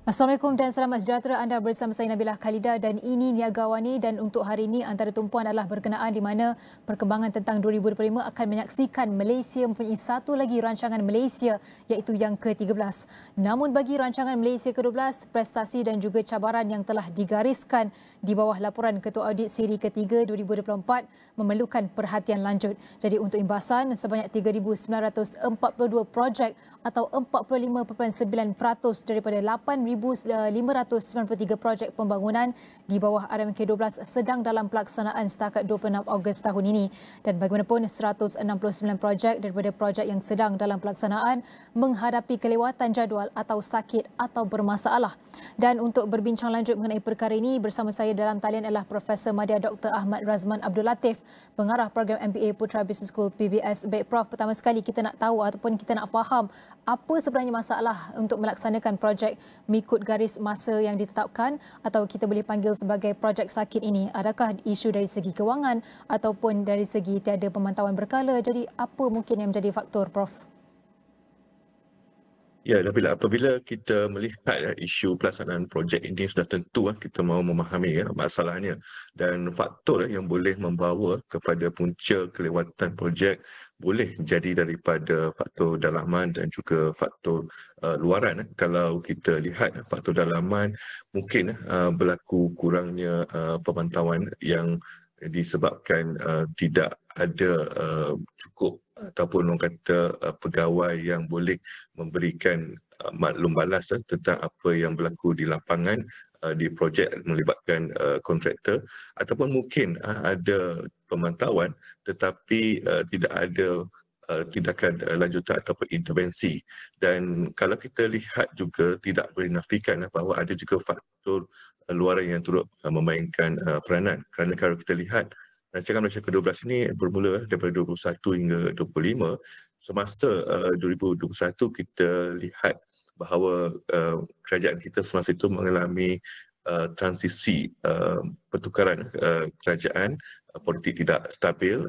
Assalamualaikum dan selamat sejahtera. Anda bersama saya Nabilah Khaleeda dan ini Niaga AWANI, dan untuk hari ini antara tumpuan adalah berkenaan di mana perkembangan tentang 2025 akan menyaksikan Malaysia mempunyai satu lagi rancangan Malaysia iaitu yang ke-13. Namun bagi rancangan Malaysia ke-12, prestasi dan juga cabaran yang telah digariskan di bawah laporan Ketua Audit Siri ke-3 2024 memerlukan perhatian lanjut. Jadi untuk imbasan sebanyak 3,942 projek atau 45.9% daripada 8,593 projek pembangunan di bawah RMK12 sedang dalam pelaksanaan setakat 26 Ogos tahun ini. Dan bagaimanapun 169 projek daripada projek yang sedang dalam pelaksanaan menghadapi kelewatan jadual atau sakit atau bermasalah. Dan untuk berbincang lanjut mengenai perkara ini, bersama saya dalam talian adalah Profesor Madya Dr. Ahmad Razman Abdul Latif, Pengarah Program MBA Putra Business School PBS. Baik Prof, pertama sekali kita nak tahu ataupun kita nak faham apa sebenarnya masalah untuk melaksanakan projek mengikut garis masa yang ditetapkan atau kita boleh panggil sebagai projek sakit ini. Adakah isu dari segi kewangan ataupun dari segi tiada pemantauan berkala? Jadi apa mungkin yang menjadi faktor, Prof? Ya, Nabilah, apabila kita melihat isu pelaksanaan projek ini sudah tentu kita mahu memahami masalahnya dan faktor yang boleh membawa kepada punca kelewatan projek boleh jadi daripada faktor dalaman dan juga faktor luaran. Kalau kita lihat faktor dalaman, mungkin berlaku kurangnya pemantauan yang disebabkan tidak ada cukup ataupun orang kata pegawai yang boleh memberikan maklum balas tentang apa yang berlaku di lapangan di projek melibatkan kontraktor, ataupun mungkin ada pemantauan tetapi tidak ada tindakan lanjutan ataupun intervensi. Dan kalau kita lihat juga tidak boleh nafikan bahawa ada juga faktor luaran yang turut memainkan peranan. Kerana kalau kita lihat rancangan Malaysia ke-12 ini bermula daripada 21 hingga 25. Semasa 2021 kita lihat bahawa kerajaan kita semasa itu mengalami transisi pertukaran kerajaan, politik tidak stabil.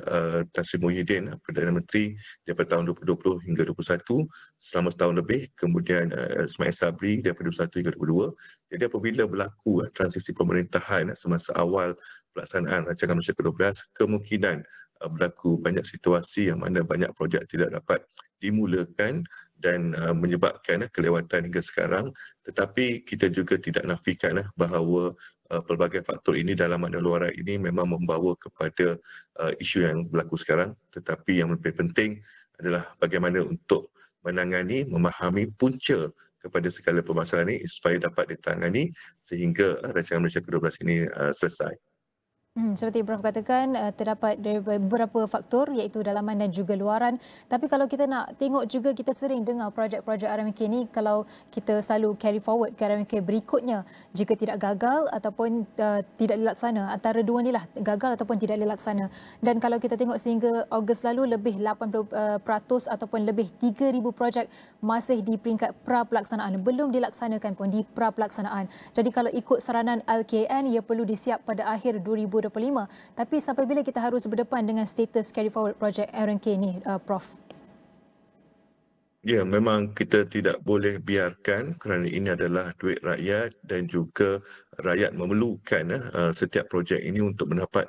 Tan Sri Muhyiddin, Perdana Menteri daripada tahun 2020 hingga 2021, selama setahun lebih. Kemudian Ismail Sabri daripada 2021 hingga 2022. Jadi apabila berlaku transisi pemerintahan semasa awal pelaksanaan rancangan Malaysia ke-12, kemungkinan berlaku banyak situasi yang mana banyak projek tidak dapat dimulakan dan menyebabkan kelewatan hingga sekarang. Tetapi kita juga tidak nafikan bahawa pelbagai faktor ini dalam dan luaran ini memang membawa kepada isu yang berlaku sekarang. Tetapi yang lebih penting adalah bagaimana untuk menangani, memahami punca kepada segala permasalahan ini supaya dapat ditangani sehingga rancangan Malaysia ke-12 ini selesai. Seperti Prof katakan, terdapat beberapa faktor iaitu dalaman dan juga luaran. Tapi kalau kita nak tengok juga, kita sering dengar projek-projek RMK ni kalau kita selalu carry forward ke RMK berikutnya, jika tidak gagal ataupun tidak dilaksana, antara dua ni lah, gagal ataupun tidak dilaksana. Dan kalau kita tengok sehingga Ogos lalu, lebih 80% ataupun lebih 3,000 projek masih di peringkat pra-pelaksanaan, belum dilaksanakan pun di pra-pelaksanaan. Jadi kalau ikut saranan LKN, ia perlu disiap pada akhir 2025. Tapi sampai bila kita harus berdepan dengan status carry forward projek RMK ni, Prof? Ya, memang kita tidak boleh biarkan kerana ini adalah duit rakyat dan juga rakyat memerlukan setiap projek ini untuk mendapat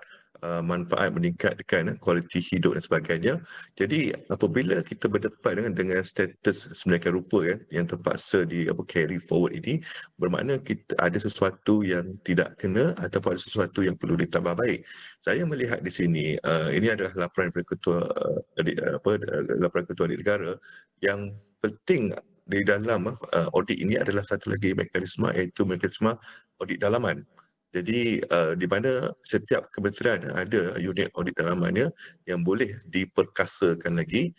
manfaat, meningkatkan kualiti hidup dan sebagainya. Jadi apabila kita berdepan dengan status sedemikian rupa yang terpaksa di carry forward ini, bermakna kita ada sesuatu yang tidak kena ataupun ada sesuatu yang perlu ditambah baik. Saya melihat di sini ini adalah laporan daripada laporan Ketua Audit Negara. Yang penting di dalam audit ini adalah satu lagi mekanisme, iaitu mekanisme audit dalaman. Jadi di mana setiap kementerian ada unit audit dalamannya yang boleh diperkasakan lagi,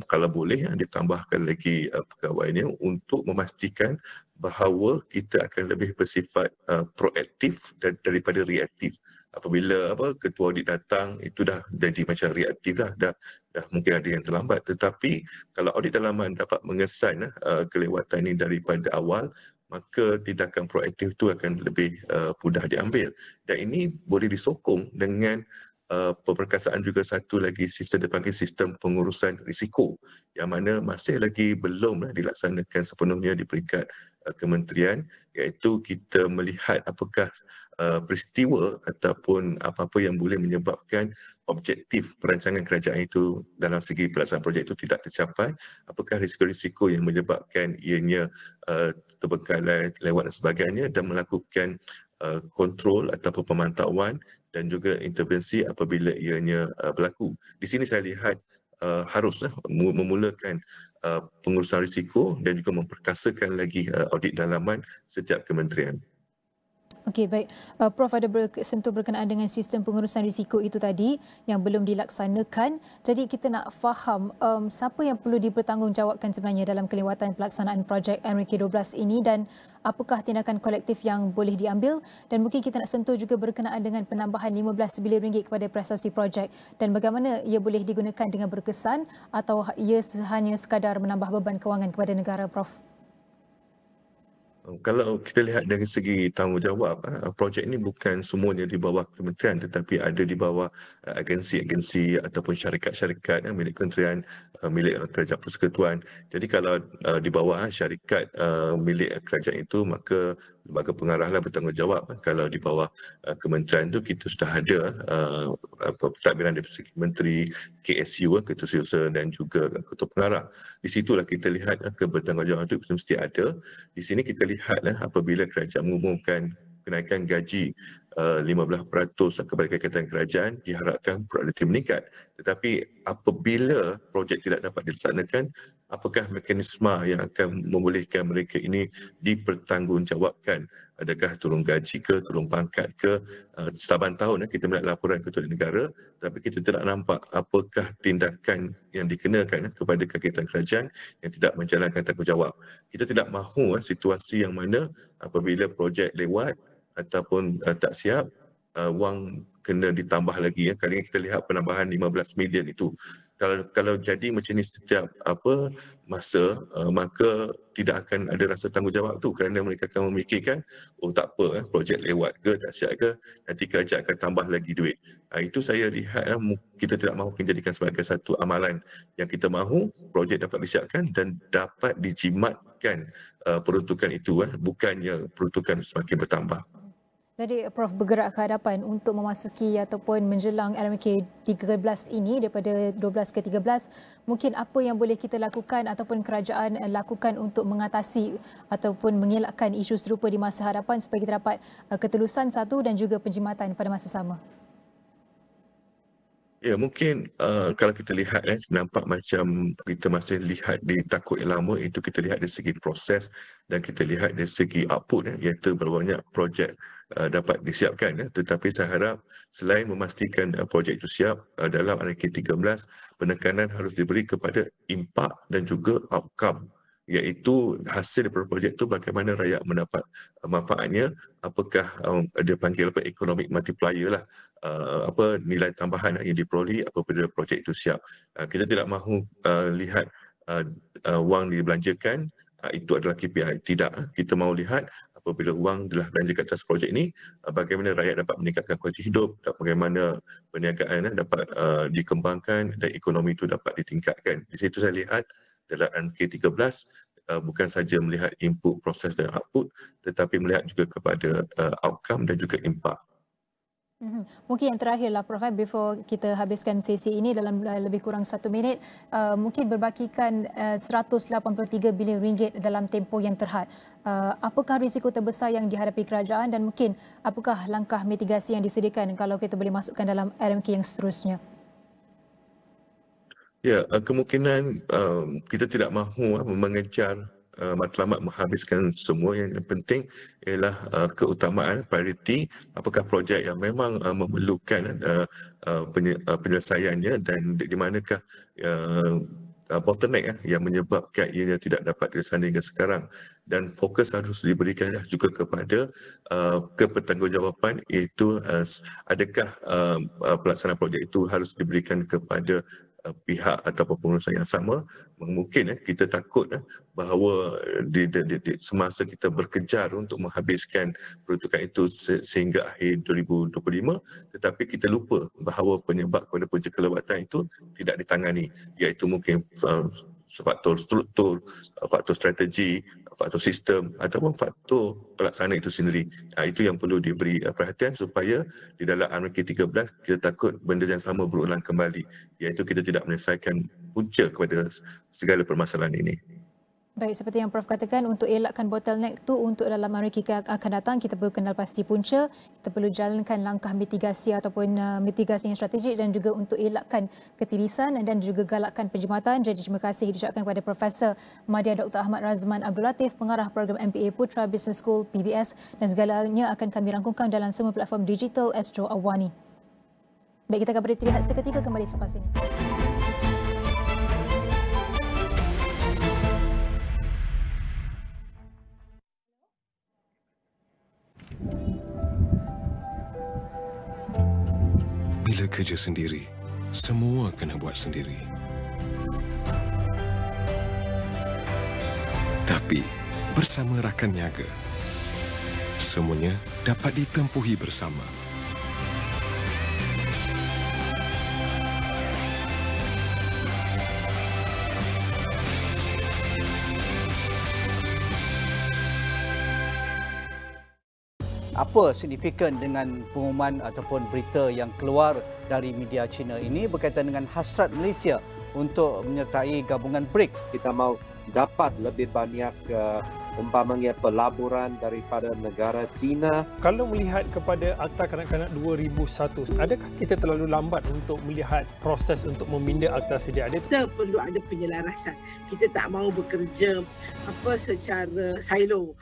kalau boleh ditambahkan lagi pegawainya untuk memastikan bahawa kita akan lebih bersifat proaktif daripada reaktif. Apabila ketua audit datang, itu dah jadi macam reaktif dah mungkin ada yang terlambat. Tetapi kalau audit dalaman dapat mengesan kelewatan ini daripada awal, maka tindakan proaktif itu akan lebih mudah diambil. Dan ini boleh disokong dengan pemerkasaan juga satu lagi sistem dipanggil sistem pengurusan risiko, yang mana masih lagi belum dilaksanakan sepenuhnya di peringkat kementerian, iaitu kita melihat apakah peristiwa ataupun apa-apa yang boleh menyebabkan objektif perancangan kerajaan itu dalam segi pelaksanaan projek itu tidak tercapai, apakah risiko-risiko yang menyebabkan ianya terbengkalai, lewat dan sebagainya, dan melakukan kontrol ataupun pemantauan dan juga intervensi apabila ianya berlaku. Di sini saya lihat harus memulakan pengurusan risiko dan juga memperkasakan lagi audit dalaman setiap kementerian. Okey, baik. Prof ada sentuh berkenaan dengan sistem pengurusan risiko itu tadi yang belum dilaksanakan. Jadi kita nak faham siapa yang perlu dipertanggungjawabkan sebenarnya dalam kelewatan pelaksanaan projek MRK12 ini dan apakah tindakan kolektif yang boleh diambil, dan mungkin kita nak sentuh juga berkenaan dengan penambahan 15 bilion ringgit kepada prestasi projek dan bagaimana ia boleh digunakan dengan berkesan atau ia hanya sekadar menambah beban kewangan kepada negara, Prof. Kalau kita lihat dari segi tanggungjawab, projek ini bukan semuanya di bawah kementerian tetapi ada di bawah agensi-agensi ataupun syarikat-syarikat milik kementerian, milik kerajaan persekutuan. Jadi kalau di bawah syarikat milik kerajaan itu, maka lembaga pengarahlah bertanggungjawab. Kalau di bawah kementerian itu kita sudah ada pentadbiran dari segi menteri, KSU, Ketua Setiausaha dan juga ketua pengarah. Di situlah kita lihat kebertanggungjawab itu mesti ada. Di sini kita lihat apabila kerajaan mengumumkan kenaikan gaji 15% kepada kaitan kerajaan, diharapkan produktiviti meningkat. Tetapi apabila projek tidak dapat dilaksanakan, apakah mekanisme yang akan membolehkan mereka ini dipertanggungjawabkan? Adakah turun gaji ke, turun pangkat ke? Saban tahun kita melihat laporan ketua negara, tapi kita tidak nampak apakah tindakan yang dikenakan kepada kaitan kerajaan yang tidak menjalankan tanggungjawab. Kita tidak mahu situasi yang mana apabila projek lewat ataupun tak siap, wang kena ditambah lagi. Kali ini kita lihat penambahan 15 million itu. Kalau jadi macam ni setiap masa, maka tidak akan ada rasa tanggungjawab tu, kerana mereka akan memikirkan, oh tak apa, projek lewat ke, tak siap ke, nanti kerajaan akan tambah lagi duit. Itu saya lihat kita tidak mahu menjadikan sebagai satu amalan. Yang kita mahu projek dapat disiapkan dan dapat dijimatkan peruntukan itu, bukannya peruntukan semakin bertambah. Jadi Prof bergerak ke hadapan untuk memasuki ataupun menjelang LMK 13 ini daripada 12 ke 13, mungkin apa yang boleh kita lakukan ataupun kerajaan lakukan untuk mengatasi ataupun mengelakkan isu serupa di masa hadapan supaya kita dapat ketelusan satu dan juga penjimatan pada masa sama? Ya, mungkin kalau kita lihat nampak macam kita masih lihat di takut yang lama, itu kita lihat dari segi proses dan kita lihat dari segi output, iaitu berapa banyak projek dapat disiapkan. Tetapi saya harap selain memastikan projek itu siap, dalam RK 13 penekanan harus diberi kepada impak dan juga outcome, iaitu hasil daripada projek itu bagaimana rakyat mendapat manfaatnya, apakah dia panggil economic multiplier lah, nilai tambahan yang diperoleh apabila projek itu siap. Kita tidak mahu lihat wang dibelanjakan itu adalah KPI. Tidak, kita mahu lihat apabila wang telah belanjakan atas projek ini, bagaimana rakyat dapat meningkatkan kualiti hidup, bagaimana perniagaan dapat dikembangkan dan ekonomi itu dapat ditingkatkan. Di situ saya lihat dalam MK13 bukan saja melihat input, proses dan output, tetapi melihat juga kepada outcome dan juga impak. Mungkin yang terakhirlah Prof, before kita habiskan sesi ini dalam lebih kurang 1 minit, mungkin berbakikan 183 bilion ringgit dalam tempoh yang terhad. Apakah risiko terbesar yang dihadapi kerajaan dan mungkin apakah langkah mitigasi yang disediakan kalau kita boleh masukkan dalam RMK yang seterusnya? Ya, kemungkinan kita tidak mahu mengejar matlamat menghabiskan semua. Yang penting ialah keutamaan, prioriti, apakah projek yang memang memerlukan penyelesaiannya dan di manakah bottleneck yang menyebabkan ianya tidak dapat dilaksanakan hingga sekarang. Dan fokus harus diberikan juga kepada kebertanggungjawaban, iaitu adakah pelaksanaan projek itu harus diberikan kepada pihak ataupun pengurusan yang sama. Mungkin kita takut bahawa di semasa kita berkejar untuk menghabiskan peruntukan itu sehingga akhir 2025, tetapi kita lupa bahawa penyebab kepada punca kelewatan itu tidak ditangani, iaitu mungkin faktor struktur, faktor strategi, faktor sistem ataupun faktor pelaksana itu sendiri. Itu yang perlu diberi perhatian supaya di dalam RMK13 kita takut benda yang sama berulang kembali, iaitu kita tidak menyelesaikan punca kepada segala permasalahan ini. Baik, seperti yang Prof katakan, untuk elakkan bottleneck tu untuk dalam RMK yang akan datang, kita perlu kenal pasti punca, kita perlu jalankan langkah mitigasi ataupun mitigasi yang strategik dan juga untuk elakkan ketirisan dan juga galakkan perkhidmatan. Jadi terima kasih diucapkan kepada Profesor Madya Dr. Ahmad Razman Abdul Latif, pengarah program MBA Putra Business School PBS, dan segalanya akan kami rangkumkan dalam semua platform digital Astro AWANI. Baik, kita akan berhenti lihat seketika, kembali selepas ini. Bila kerja sendiri, semua kena buat sendiri. Tapi, bersama rakan niaga, semuanya dapat ditempuhi bersama. Apa signifikan dengan pengumuman ataupun berita yang keluar dari media China ini berkaitan dengan hasrat Malaysia untuk menyertai gabungan BRICS? Kita mau dapat lebih banyak umpamanya pelaburan daripada negara China. Kalau melihat kepada Akta Kanak-Kanak 2001, adakah kita terlalu lambat untuk melihat proses untuk meminda akta sedia ada? Kita perlu ada penyelarasan. Kita tak mahu bekerja secara silo.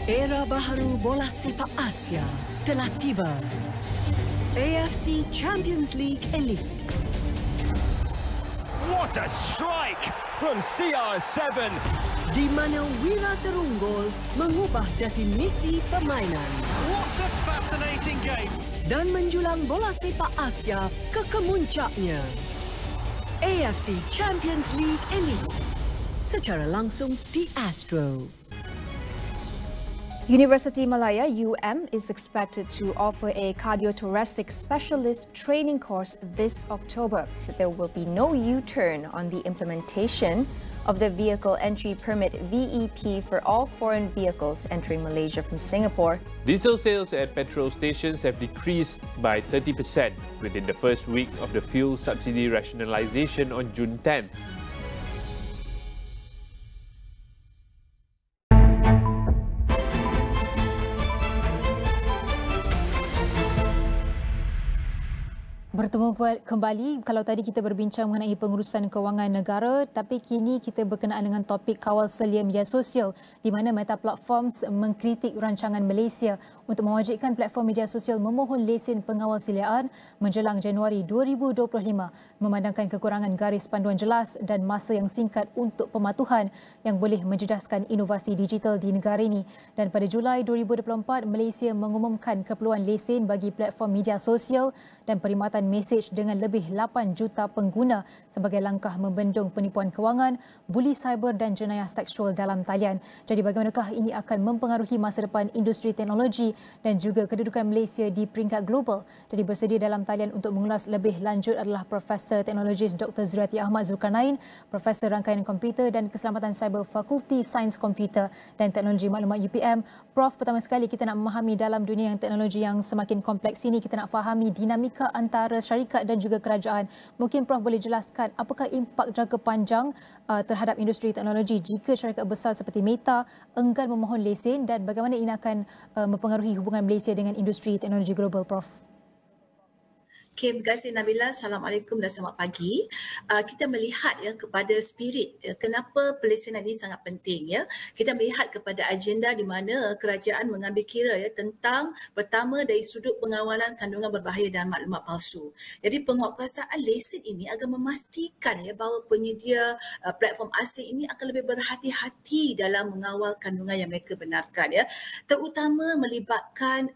Era baharu bola sepak Asia telah tiba. AFC Champions League Elite. What a strike from CR7! Di mana Wira terunggul mengubah definisi permainan. What a fascinating game! Dan menjulang bola sepak Asia ke kemuncaknya. AFC Champions League Elite. Secara langsung di Astro. University Malaya UM is expected to offer a cardiothoracic specialist training course this October. There will be no U-turn on the implementation of the Vehicle Entry Permit VEP for all foreign vehicles entering Malaysia from Singapore. Diesel sales at petrol stations have decreased by 30% within the first week of the fuel subsidy rationalisation on June 10th. Bertemu kembali. Kalau tadi kita berbincang mengenai pengurusan kewangan negara, tapi kini kita berkenaan dengan topik kawal selia media sosial di mana Meta Platforms mengkritik rancangan Malaysia untuk mewajibkan platform media sosial memohon lesen pengawal seliaan menjelang Januari 2025, memandangkan kekurangan garis panduan jelas dan masa yang singkat untuk pematuhan yang boleh menjejaskan inovasi digital di negara ini. Dan pada Julai 2024, Malaysia mengumumkan keperluan lesen bagi platform media sosial dan perkhidmatan mesej dengan lebih 8 juta pengguna sebagai langkah membendung penipuan kewangan, buli cyber dan jenayah seksual dalam talian. Jadi bagaimanakah ini akan mempengaruhi masa depan industri teknologi dan juga kedudukan Malaysia di peringkat global? Jadi bersedia dalam talian untuk mengulas lebih lanjut adalah Profesor Teknologis Dr. Zuriati Ahmad Zulkarnain, Profesor Rangkaian Komputer dan Keselamatan Cyber Fakulti Sains Komputer dan Teknologi Maklumat UPM. Prof, pertama sekali kita nak memahami dalam dunia yang teknologi yang semakin kompleks ini, kita nak fahami dinamika antara syarikat dan juga kerajaan. Mungkin Prof boleh jelaskan apakah impak jangka panjang terhadap industri teknologi jika syarikat besar seperti Meta enggan memohon lesen dan bagaimana ini akan mempengaruhi hubungan Malaysia dengan industri teknologi global, Prof? Okay, terima kasih Nabilah. Assalamualaikum dan selamat pagi. Kita melihat kepada spirit kenapa pelesenan ini sangat penting ya. Kita melihat kepada agenda di mana kerajaan mengambil kira tentang pertama dari sudut pengawalan kandungan berbahaya dan maklumat palsu. Jadi penguatkuasaan lesen ini akan memastikan bahawa penyedia platform asing ini akan lebih berhati-hati dalam mengawal kandungan yang mereka benarkan ya. Terutama melibatkan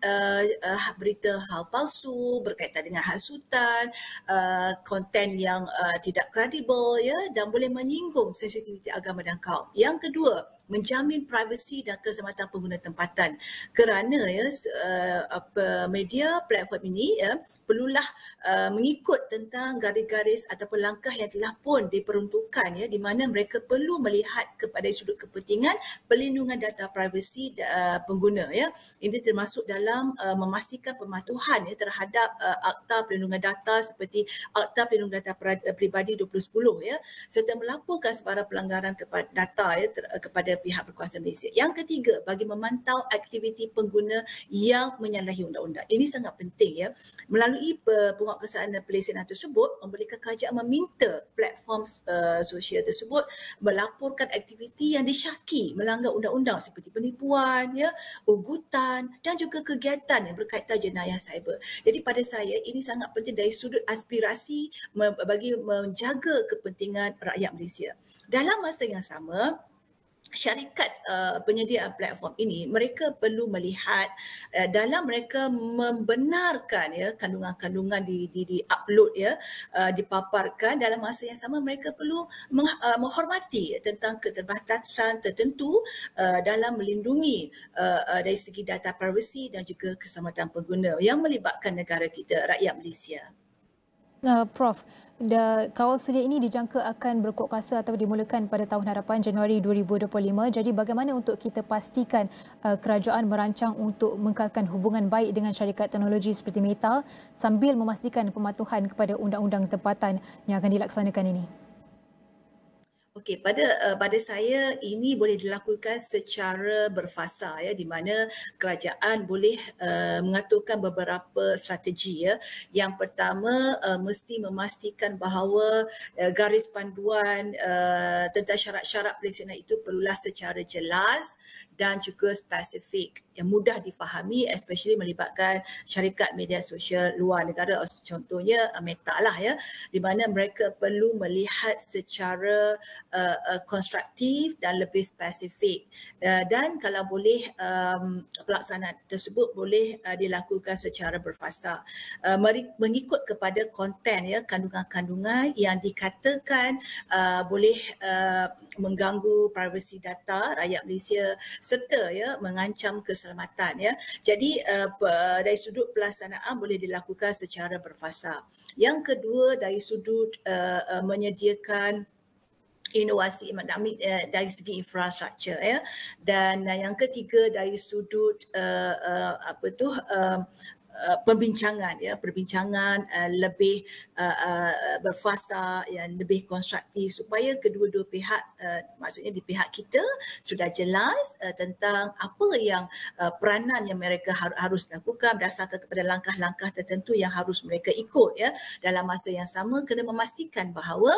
berita hal palsu berkaitan dengan hak hasutan, konten yang tidak kredibel ya, dan boleh menyinggung sensitiviti agama dan kaum. Yang kedua, menjamin privasi dan keselamatan pengguna tempatan, kerana ya media platform ini ya perlulah mengikut tentang garis-garis ataupun langkah yang telah pun diperuntukkan ya, di mana mereka perlu melihat kepada sudut kepentingan pelindungan data privasi pengguna ya. Ini termasuk dalam memastikan pematuhan ya terhadap Akta Perlindungan Data seperti Akta Perlindungan Data Peribadi 2010 ya, serta melaporkan sebarang pelanggaran kepada data ya kepada pihak berkuasa Malaysia. Yang ketiga, bagi memantau aktiviti pengguna yang menyalahi undang-undang. Ini sangat penting ya. Melalui penguatkuasaan dan pelaksanaan tersebut, membolehkan kerajaan meminta platform sosial tersebut melaporkan aktiviti yang disyaki melanggar undang-undang seperti penipuan ya, ugutan dan juga kegiatan yang berkaitan jenayah cyber. Jadi pada saya ini sangat penting dari sudut aspirasi bagi menjaga kepentingan rakyat Malaysia. Dalam masa yang sama, syarikat penyedia platform ini mereka perlu melihat dalam mereka membenarkan ya kandungan-kandungan di-upload ya, dipaparkan, dalam masa yang sama mereka perlu menghormati tentang keterbatasan tertentu dalam melindungi dari segi data privasi dan juga keselamatan pengguna yang melibatkan negara kita, rakyat Malaysia. Prof, kawal sedia ini dijangka akan berkuat kuasa atau dimulakan pada tahun hadapan Januari 2025. Jadi bagaimana untuk kita pastikan kerajaan merancang untuk mengekalkan hubungan baik dengan syarikat teknologi seperti Meta sambil memastikan pematuhan kepada undang-undang tempatan yang akan dilaksanakan ini? Okey, pada saya ini boleh dilakukan secara berfasa ya, di mana kerajaan boleh mengaturkan beberapa strategi ya. Yang pertama mesti memastikan bahawa garis panduan tentang syarat-syarat pelaksanaan itu perlulah secara jelas dan juga spesifik yang mudah difahami, especially melibatkan syarikat media sosial luar negara, contohnya Meta lah ya, di mana mereka perlu melihat secara konstruktif dan lebih spesifik, dan kalau boleh pelaksanaan tersebut boleh dilakukan secara berfasa mengikut kepada konten ya, kandungan-kandungan yang dikatakan boleh mengganggu privasi data rakyat Malaysia serta ya mengancam keselamatan ya. Jadi dari sudut pelaksanaan boleh dilakukan secara berfasa. Yang kedua dari sudut menyediakan inovasi dari segi infrastruktur ya, dan yang ketiga dari sudut perbincangan lebih berfasa yang lebih konstruktif supaya kedua-dua pihak, maksudnya di pihak kita sudah jelas tentang apa yang peranan yang mereka harus lakukan berdasarkan kepada langkah-langkah tertentu yang harus mereka ikut ya. Dalam masa yang sama kena memastikan bahawa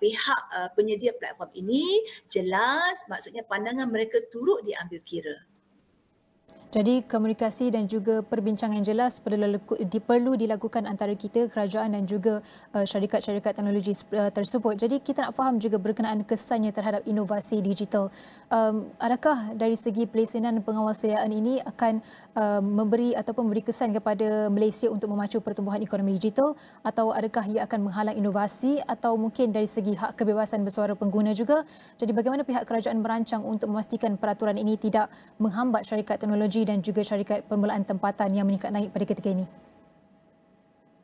pihak penyedia platform ini jelas, maksudnya pandangan mereka turut diambil kira. Jadi komunikasi dan juga perbincangan yang jelas perlu dilakukan antara kita, kerajaan dan juga syarikat-syarikat teknologi tersebut. Jadi kita nak faham juga berkenaan kesannya terhadap inovasi digital. Adakah dari segi pelaksanaan pengawasliaan ini akan memberi kesan kepada Malaysia untuk memacu pertumbuhan ekonomi digital, atau adakah ia akan menghalang inovasi, atau mungkin dari segi hak kebebasan bersuara pengguna juga? Jadi bagaimana pihak kerajaan merancang untuk memastikan peraturan ini tidak menghambat syarikat teknologi dan juga syarikat permulaan tempatan yang meningkat naik pada ketika ini?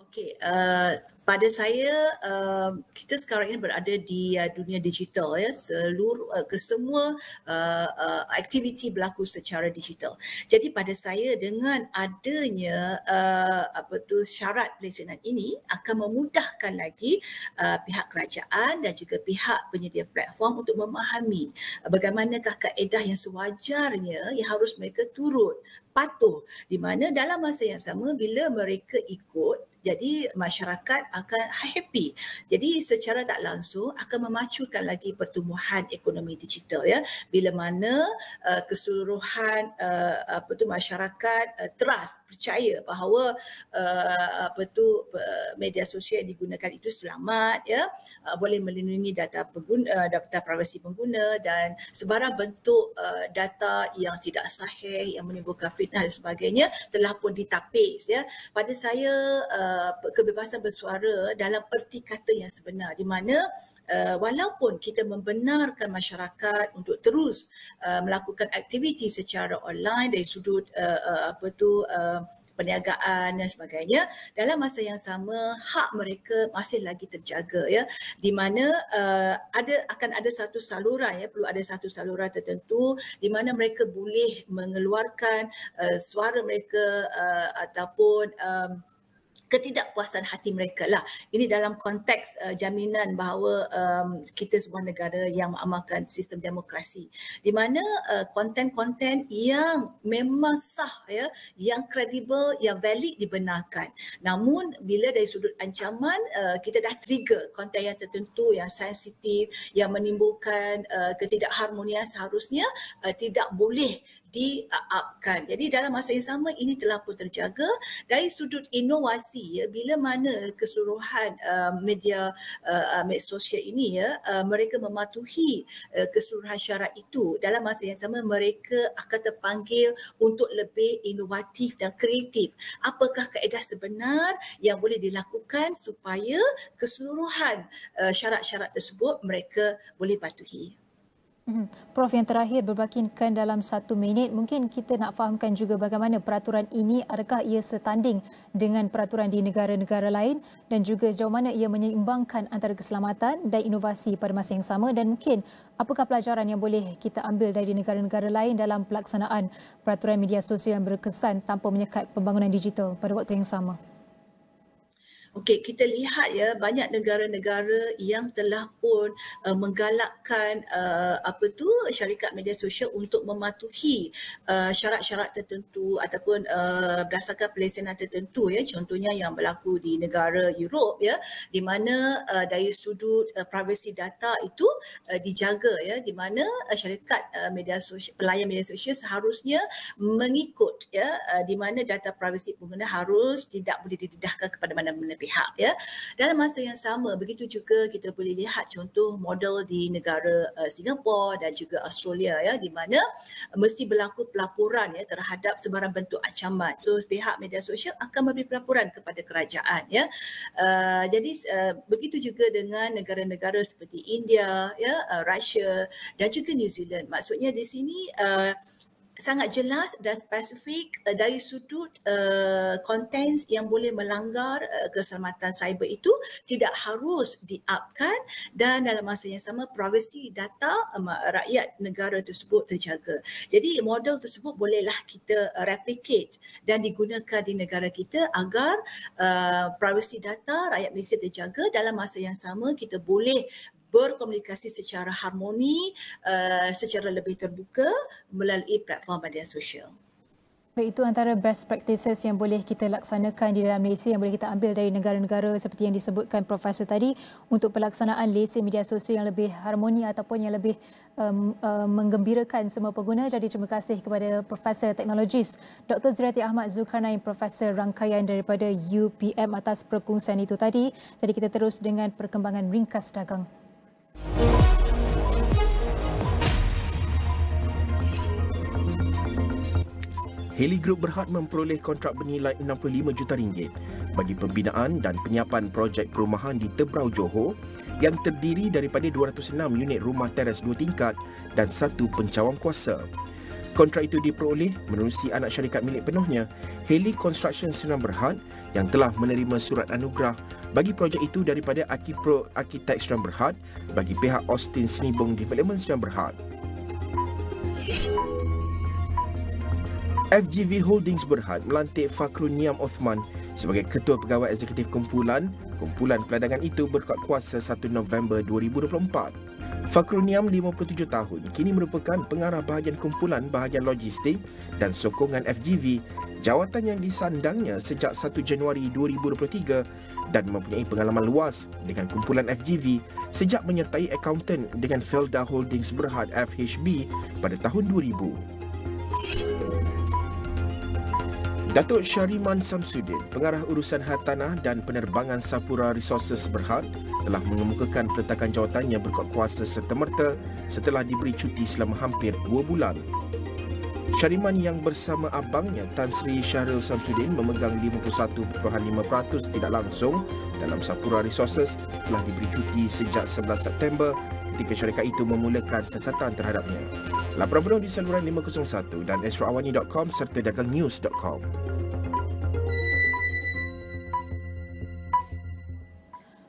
Okey, pada saya kita sekarang ini berada di dunia digital ya, kesemua aktiviti berlaku secara digital. Jadi pada saya dengan adanya syarat pelaksanaan ini akan memudahkan lagi pihak kerajaan dan juga pihak penyedia platform untuk memahami bagaimanakah kaedah yang sewajarnya yang harus mereka turut patuh, di mana dalam masa yang sama bila mereka ikut, jadi masyarakat akan happy. Jadi secara tak langsung akan memacukan lagi pertumbuhan ekonomi digital ya. Bila mana keseluruhan masyarakat trust, percaya bahawa media sosial yang digunakan itu selamat ya, boleh melindungi data pengguna, data privasi pengguna, dan sebarang bentuk data yang tidak sahih yang menimbulkan fitnah dan sebagainya telah pun ditapis ya. Pada saya kebebasan bersuara dalam erti kata yang sebenar, di mana walaupun kita membenarkan masyarakat untuk terus melakukan aktiviti secara online dari sudut perniagaan dan sebagainya, dalam masa yang sama hak mereka masih lagi terjaga, ya, di mana akan ada satu saluran, ya, perlu ada satu saluran tertentu di mana mereka boleh mengeluarkan suara mereka ataupun ketidakpuasan hati mereka lah. Ini dalam konteks jaminan bahawa kita sebuah negara yang mengamalkan sistem demokrasi, di mana konten-konten yang memang sah, ya, yang kredibel, yang valid dibenarkan. Namun bila dari sudut ancaman kita dah trigger konten yang tertentu yang sensitif, yang menimbulkan ketidakharmonian, seharusnya tidak boleh di-upkan. Jadi dalam masa yang sama ini telah pun terjaga dari sudut inovasi, ya, bila mana keseluruhan media sosial ini, ya, mereka mematuhi keseluruhan syarat itu, dalam masa yang sama mereka akan terpanggil untuk lebih inovatif dan kreatif. Apakah kaedah sebenar yang boleh dilakukan supaya keseluruhan syarat-syarat tersebut mereka boleh patuhi. Prof, yang terakhir berbakinkan dalam 1 minit, mungkin kita nak fahamkan juga bagaimana peraturan ini, adakah ia setanding dengan peraturan di negara-negara lain dan juga sejauh mana ia menyeimbangkan antara keselamatan dan inovasi pada masa yang sama, dan mungkin apakah pelajaran yang boleh kita ambil dari negara-negara lain dalam pelaksanaan peraturan media sosial yang berkesan tanpa menyekat pembangunan digital pada waktu yang sama. Okey, kita lihat, ya, banyak negara-negara yang telah pun menggalakkan syarikat media sosial untuk mematuhi syarat-syarat tertentu ataupun berdasarkan pelaksanaan tertentu, ya, contohnya yang berlaku di negara Europe, ya, di mana dari sudut privasi data itu dijaga, ya, di mana syarikat media sosial, pelayan media sosial seharusnya mengikut, ya, di mana data privasi pengguna harus tidak boleh didedahkan kepada mana-mana pihak, ya. Dalam masa yang sama, begitu juga kita boleh lihat contoh model di negara Singapura dan juga Australia, ya, di mana mesti berlaku pelaporan, ya, terhadap sebarang bentuk ancaman. So pihak media sosial akan memberi pelaporan kepada kerajaan, ya. Jadi begitu juga dengan negara-negara seperti India, ya, Russia dan juga New Zealand. Maksudnya di sini sangat jelas dan spesifik dari sudut konten yang boleh melanggar keselamatan cyber itu tidak harus di-upkan, dan dalam masa yang sama privasi data rakyat negara tersebut terjaga. Jadi model tersebut bolehlah kita replicate dan digunakan di negara kita agar privasi data rakyat Malaysia terjaga. Dalam masa yang sama kita boleh berkomunikasi secara harmoni, secara lebih terbuka melalui platform media sosial. Baik, itu antara best practices yang boleh kita laksanakan di dalam Malaysia yang boleh kita ambil dari negara-negara seperti yang disebutkan Profesor tadi untuk pelaksanaan lesen media sosial yang lebih harmoni ataupun yang lebih menggembirakan semua pengguna. Jadi terima kasih kepada Profesor Teknologis Dr. Zuriati Ahmad Zulkarnain, Profesor Rangkaian daripada UPM atas perkongsian itu tadi. Jadi kita terus dengan perkembangan ringkas dagang. Heli Group Berhad memperoleh kontrak bernilai RM65 juta bagi pembinaan dan penyiapan projek perumahan di Tebrau, Johor yang terdiri daripada 206 unit rumah teres 2 tingkat dan 1 pencawang kuasa. Kontrak itu diperoleh menerusi anak syarikat milik penuhnya, Heli Construction Sdn Berhad, yang telah menerima surat anugerah bagi projek itu daripada Akipro Arkitek Sdn Berhad bagi pihak Austin Senibong Development Sdn Berhad. FGV Holdings Berhad melantik Fakhrul Niam Othman sebagai Ketua Pegawai Eksekutif Kumpulan. Kumpulan peladangan itu berkuat kuasa 1 November 2024. Fakhrul Niam, 57 tahun, kini merupakan pengarah bahagian kumpulan bahagian logistik dan sokongan FGV, jawatan yang disandangnya sejak 1 Januari 2023 dan mempunyai pengalaman luas dengan kumpulan FGV sejak menyertai akaunten dengan Felda Holdings Berhad FHB pada tahun 2000. Datuk Syariman Samsudin, Pengarah Urusan Hartanah dan Penerbangan Sapura Resources Berhad, telah mengemukakan peletakan jawatannya berkuat kuasa serta-merta setelah diberi cuti selama hampir 2 bulan. Syariman yang bersama abangnya Tan Sri Syahril Samsudin memegang 51.5% tidak langsung dalam Sapura Resources telah diberi cuti sejak 11 September ketika syarikat itu memulakan siasatan terhadapnya. Laporan penuh di saluran 501 dan astroawani.com serta dagangnews.com.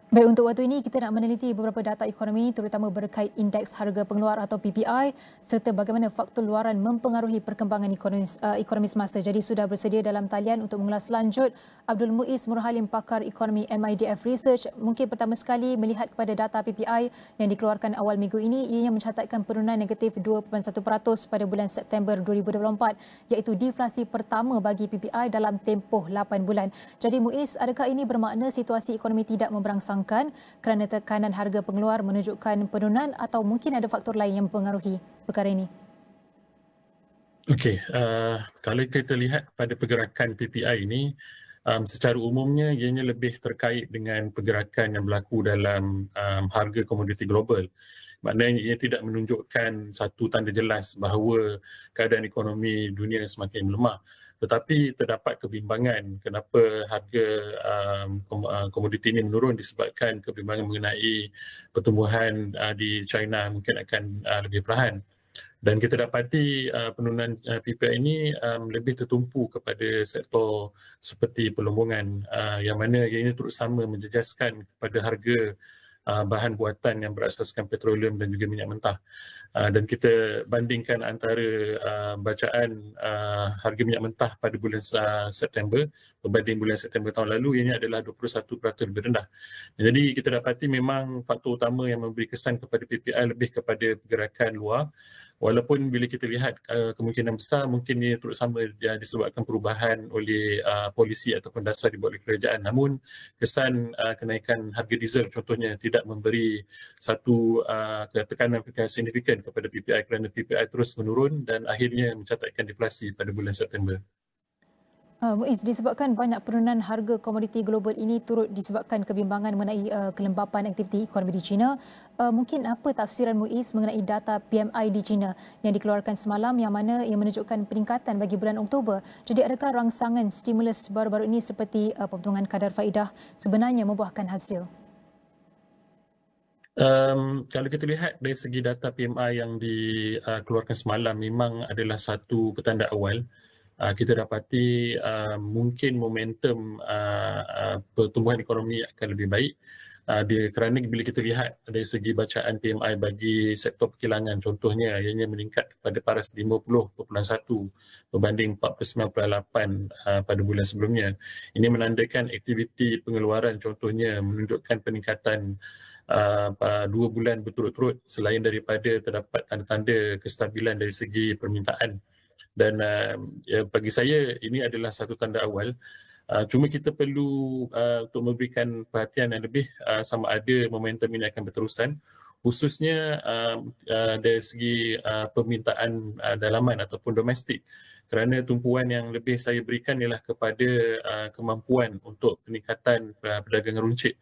Baik, untuk waktu ini kita nak meneliti beberapa data ekonomi terutama berkait indeks harga pengeluar atau PPI serta bagaimana faktor luaran mempengaruhi perkembangan ekonomi semasa. Jadi sudah bersedia dalam talian untuk mengulas lanjut Abdul Muiz Murhalim, pakar ekonomi MIDF Research. Mungkin pertama sekali melihat kepada data PPI yang dikeluarkan awal minggu ini, ianya mencatatkan penurunan negatif 2.1% pada bulan September 2024 iaitu deflasi pertama bagi PPI dalam tempoh 8 bulan. Jadi Muiz, adakah ini bermakna situasi ekonomi tidak memberangsang kerana tekanan harga pengeluar menunjukkan penurunan atau mungkin ada faktor lain yang mempengaruhi perkara ini? Okey, kalau kita lihat pada pergerakan PPI ini, secara umumnya ianya lebih terkait dengan pergerakan yang berlaku dalam harga komoditi global. Maknanya ia tidak menunjukkan satu tanda jelas bahawa keadaan ekonomi dunia semakin melemah. Tetapi terdapat kebimbangan kenapa harga komoditi ini menurun disebabkan kebimbangan mengenai pertumbuhan di China mungkin akan lebih perlahan. Dan kita dapati penurunan PPI ini lebih tertumpu kepada sektor seperti pelombongan yang mana ianya turut sama menjejaskan kepada harga bahan buatan yang berasaskan petroleum dan juga minyak mentah. Dan kita bandingkan antara bacaan harga minyak mentah pada bulan September berbanding bulan September tahun lalu, ianya adalah 21% lebih rendah. Jadi kita dapati memang faktor utama yang memberi kesan kepada PPI lebih kepada pergerakan luar. Walaupun bila kita lihat kemungkinan besar mungkin ia turut sama disebabkan perubahan oleh polisi ataupun dasar dibuat oleh kerajaan. Namun kesan kenaikan harga diesel contohnya tidak memberi satu tekanan signifikan kepada PPI kerana PPI terus menurun dan akhirnya mencatatkan deflasi pada bulan September. Muiz, disebabkan banyak penurunan harga komoditi global ini turut disebabkan kebimbangan mengenai kelembapan aktiviti ekonomi di China. Mungkin apa tafsiran Muiz mengenai data PMI di China yang dikeluarkan semalam yang mana ia menunjukkan peningkatan bagi bulan Oktober. Jadi adakah rangsangan stimulus baru-baru ini seperti pemotongan kadar faedah sebenarnya membuahkan hasil? Kalau kita lihat dari segi data PMI yang dikeluarkan semalam memang adalah satu petanda awal. Kita dapati mungkin momentum pertumbuhan ekonomi akan lebih baik kerana bila kita lihat dari segi bacaan PMI bagi sektor perkilangan contohnya ianya meningkat kepada paras 50.1 berbanding 49.8 pada bulan sebelumnya. Ini menandakan aktiviti pengeluaran contohnya menunjukkan peningkatan 2 bulan berturut-turut selain daripada terdapat tanda-tanda kestabilan dari segi permintaan. Dan bagi saya ini adalah satu tanda awal. Cuma kita perlu untuk memberikan perhatian yang lebih sama ada momentum ini akan berterusan, khususnya dari segi permintaan dalaman ataupun domestik. Kerana tumpuan yang lebih saya berikan ialah kepada kemampuan untuk peningkatan perdagangan runcit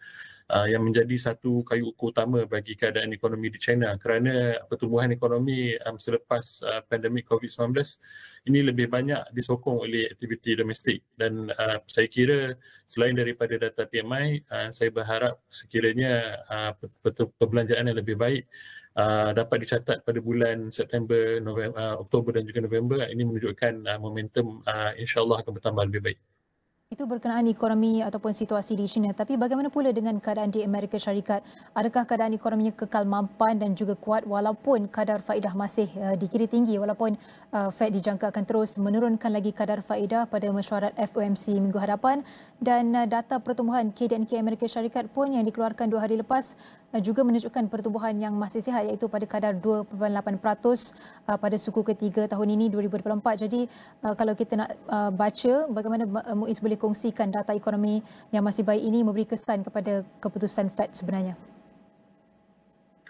yang menjadi satu kayu ukur utama bagi keadaan ekonomi di China kerana pertumbuhan ekonomi selepas pandemik COVID-19 ini lebih banyak disokong oleh aktiviti domestik dan saya kira selain daripada data PMI saya berharap sekiranya perbelanjaan yang lebih baik dapat dicatat pada bulan September, Oktober dan juga November. Ini menunjukkan momentum insya-Allah akan bertambah lebih baik. Itu berkenaan ekonomi ataupun situasi di China. Tapi bagaimana pula dengan keadaan di Amerika Syarikat? Adakah keadaan ekonominya kekal mampan dan juga kuat walaupun kadar faedah masih dikira tinggi walaupun Fed dijangka akan terus menurunkan lagi kadar faedah pada mesyuarat FOMC minggu hadapan dan data pertumbuhan KDNK Amerika Syarikat pun yang dikeluarkan 2 hari lepas juga menunjukkan pertumbuhan yang masih sihat iaitu pada kadar 2.8% pada suku ketiga tahun ini 2024. Jadi kalau kita nak baca bagaimana Muiz boleh kongsikan data ekonomi yang masih baik ini memberi kesan kepada keputusan Fed sebenarnya?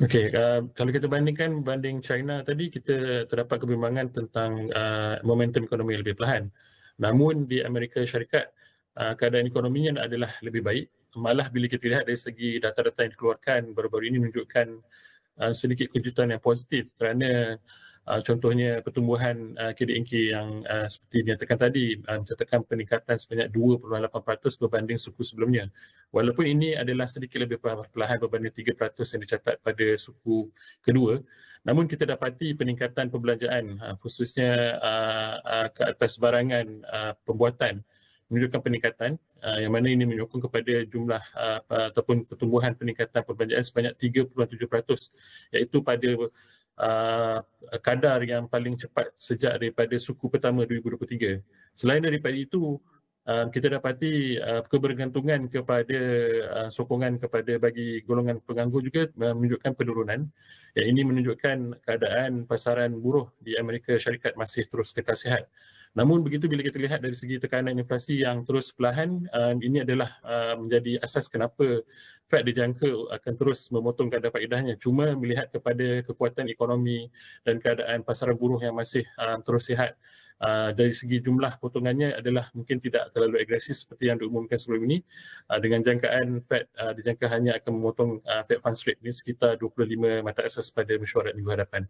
Okey, kalau kita banding China tadi kita terdapat kebimbangan tentang momentum ekonomi yang lebih perlahan. Namun di Amerika Syarikat keadaan ekonominya adalah lebih baik. Malah bila kita lihat dari segi data-data yang dikeluarkan baru-baru ini menunjukkan sedikit kejutan yang positif kerana Contohnya pertumbuhan KDNK yang seperti dinyatakan tadi mencatatkan peningkatan sebanyak 2.8% berbanding suku sebelumnya. Walaupun ini adalah sedikit lebih perlahan berbanding 3% yang dicatat pada suku kedua, namun kita dapati peningkatan perbelanjaan khususnya ke atas barangan pembuatan menunjukkan peningkatan yang mana ini menyokong kepada jumlah ataupun pertumbuhan peningkatan perbelanjaan sebanyak 3.7%, iaitu pada kadar yang paling cepat sejak daripada suku pertama 2023. Selain daripada itu, kita dapati kebergantungan kepada sokongan kepada bagi golongan penganggur juga menunjukkan penurunan. Yang ini menunjukkan keadaan pasaran buruh di Amerika Syarikat masih terus kekal sihat. Namun begitu bila kita lihat dari segi tekanan inflasi yang terus perlahan, ini adalah menjadi asas kenapa Fed dijangka akan terus memotong kadar faedahnya. Cuma melihat kepada kekuatan ekonomi dan keadaan pasaran buruh yang masih terus sihat, dari segi jumlah potongannya adalah mungkin tidak terlalu agresif seperti yang diumumkan sebelum ini. Dengan jangkaan Fed dijangka hanya akan memotong Fed Funds Rate ini sekitar 25 mata asas pada mesyuarat minggu hadapan.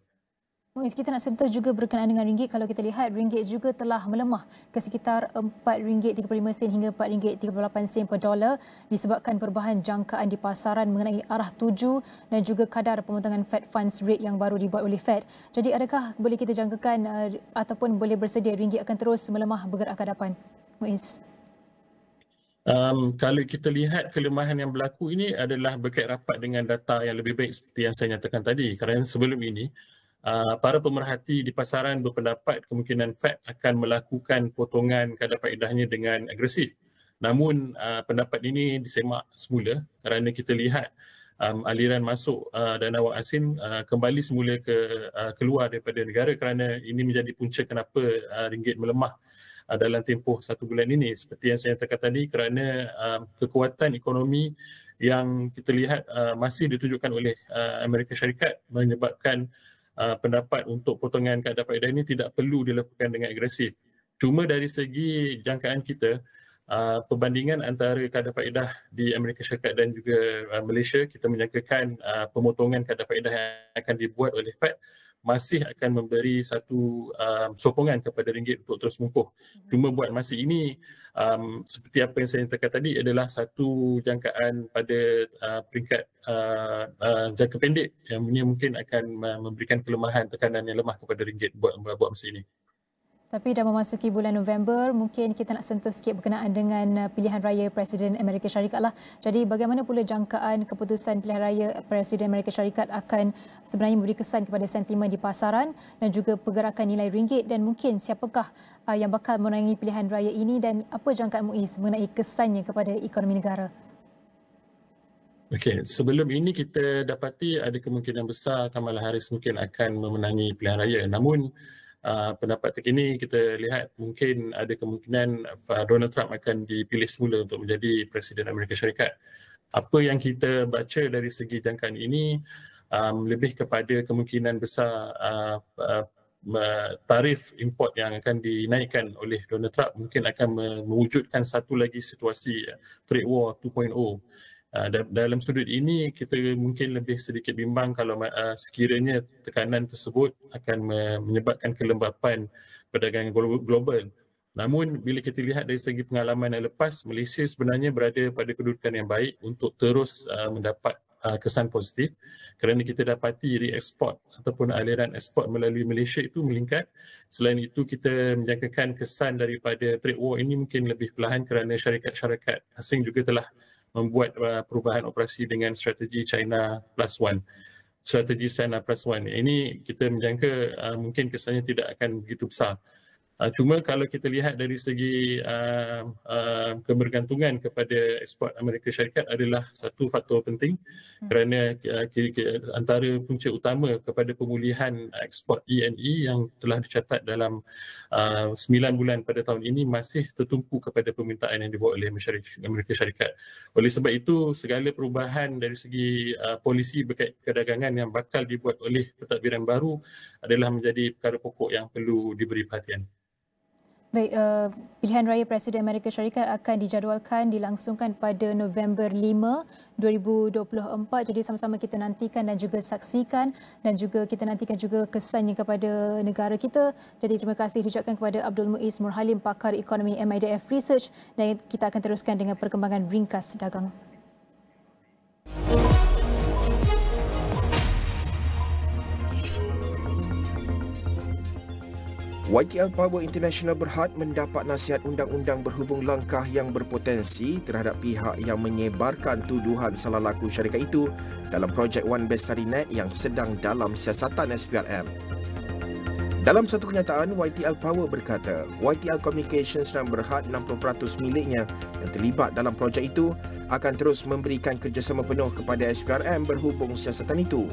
Muiz, kita nak sentuh juga berkenaan dengan ringgit. Kalau kita lihat, ringgit juga telah melemah ke sekitar RM4.35 hingga RM4.38 per dolar disebabkan perubahan jangkaan di pasaran mengenai arah tuju dan juga kadar pemotongan Fed Funds Rate yang baru dibuat oleh Fed. Jadi adakah boleh kita jangkakan ataupun boleh bersedia ringgit akan terus melemah bergerak ke hadapan? Muiz. Kalau kita lihat kelemahan yang berlaku ini adalah berkait rapat dengan data yang lebih baik seperti yang saya nyatakan tadi. Kerana sebelum ini, para pemerhati di pasaran berpendapat kemungkinan Fed akan melakukan potongan kadar faedahnya dengan agresif. Namun pendapat ini disemak semula kerana kita lihat aliran masuk dana wang asing kembali semula keluar daripada negara kerana ini menjadi punca kenapa ringgit melemah dalam tempoh 1 bulan ini. Seperti yang saya katakan tadi, kerana kekuatan ekonomi yang kita lihat masih ditunjukkan oleh Amerika Syarikat menyebabkan pendapat untuk potongan kadar faedah ini tidak perlu dilakukan dengan agresif. Cuma dari segi jangkaan kita, perbandingan antara kadar faedah di Amerika Syarikat dan juga Malaysia, kita menjangkakan pemotongan kadar faedah yang akan dibuat oleh Fed masih akan memberi satu sokongan kepada ringgit untuk terus mengukuh. Cuma buat masa ini, seperti apa yang saya nyatakan tadi, adalah satu jangkaan pada peringkat jangka pendek yang ini mungkin akan memberikan kelemahan tekanan yang lemah kepada ringgit buat masa ini. Tapi dah memasuki bulan November, mungkin kita nak sentuh sikit berkenaan dengan pilihan raya Presiden Amerika Syarikat lah. Jadi bagaimana pula jangkaan keputusan pilihan raya Presiden Amerika Syarikat akan sebenarnya memberi kesan kepada sentimen di pasaran dan juga pergerakan nilai ringgit, dan mungkin siapakah yang bakal memenangi pilihan raya ini dan apa jangkaan Muiz mengenai kesannya kepada ekonomi negara? Okey, sebelum ini kita dapati ada kemungkinan besar Kamala Harris mungkin akan memenangi pilihan raya. Namun pendapat terkini kita lihat mungkin ada kemungkinan Donald Trump akan dipilih semula untuk menjadi Presiden Amerika Syarikat. Apa yang kita baca dari segi jangkaan ini lebih kepada kemungkinan besar tarif import yang akan dinaikkan oleh Donald Trump mungkin akan mewujudkan satu lagi situasi trade war 2.0. Dalam sudut ini kita mungkin lebih sedikit bimbang kalau sekiranya tekanan tersebut akan menyebabkan kelembapan perdagangan global. Namun bila kita lihat dari segi pengalaman yang lepas, Malaysia sebenarnya berada pada kedudukan yang baik untuk terus mendapat kesan positif kerana kita dapati reeksport ataupun aliran ekspor melalui Malaysia itu meningkat. Selain itu kita menjangkakan kesan daripada trade war ini mungkin lebih perlahan kerana syarikat-syarikat asing juga telah membuat perubahan operasi dengan strategi China Plus One. Strategi China Plus One ini kita menjangka mungkin kesannya tidak akan begitu besar. Cuma kalau kita lihat dari segi kebergantungan kepada ekspor Amerika Syarikat adalah satu faktor penting kerana antara punca utama kepada pemulihan ekspor E&E yang telah dicatat dalam 9 bulan pada tahun ini masih tertumpu kepada permintaan yang dibuat oleh Amerika Syarikat. Oleh sebab itu, segala perubahan dari segi polisi berkait perdagangan yang bakal dibuat oleh pentadbiran baru adalah menjadi perkara pokok yang perlu diberi perhatian. Baik, pilihan raya Presiden Amerika Syarikat akan dijadualkan dilangsungkan pada November 5, 2024. Jadi sama-sama kita nantikan dan juga saksikan, dan juga kita nantikan juga kesannya kepada negara kita. Jadi terima kasih diucapkan kepada Abdul Muiz Murhalim, pakar ekonomi MIDF Research, dan kita akan teruskan dengan perkembangan ringkas dagang. YTL Power International berhad mendapat nasihat undang-undang berhubung langkah yang berpotensi terhadap pihak yang menyebarkan tuduhan salah laku syarikat itu dalam projek One Bestari Net yang sedang dalam siasatan SPRM. Dalam satu kenyataan, YTL Power berkata, YTL Communications dan berhad 60% miliknya yang terlibat dalam projek itu akan terus memberikan kerjasama penuh kepada SPRM berhubung siasatan itu.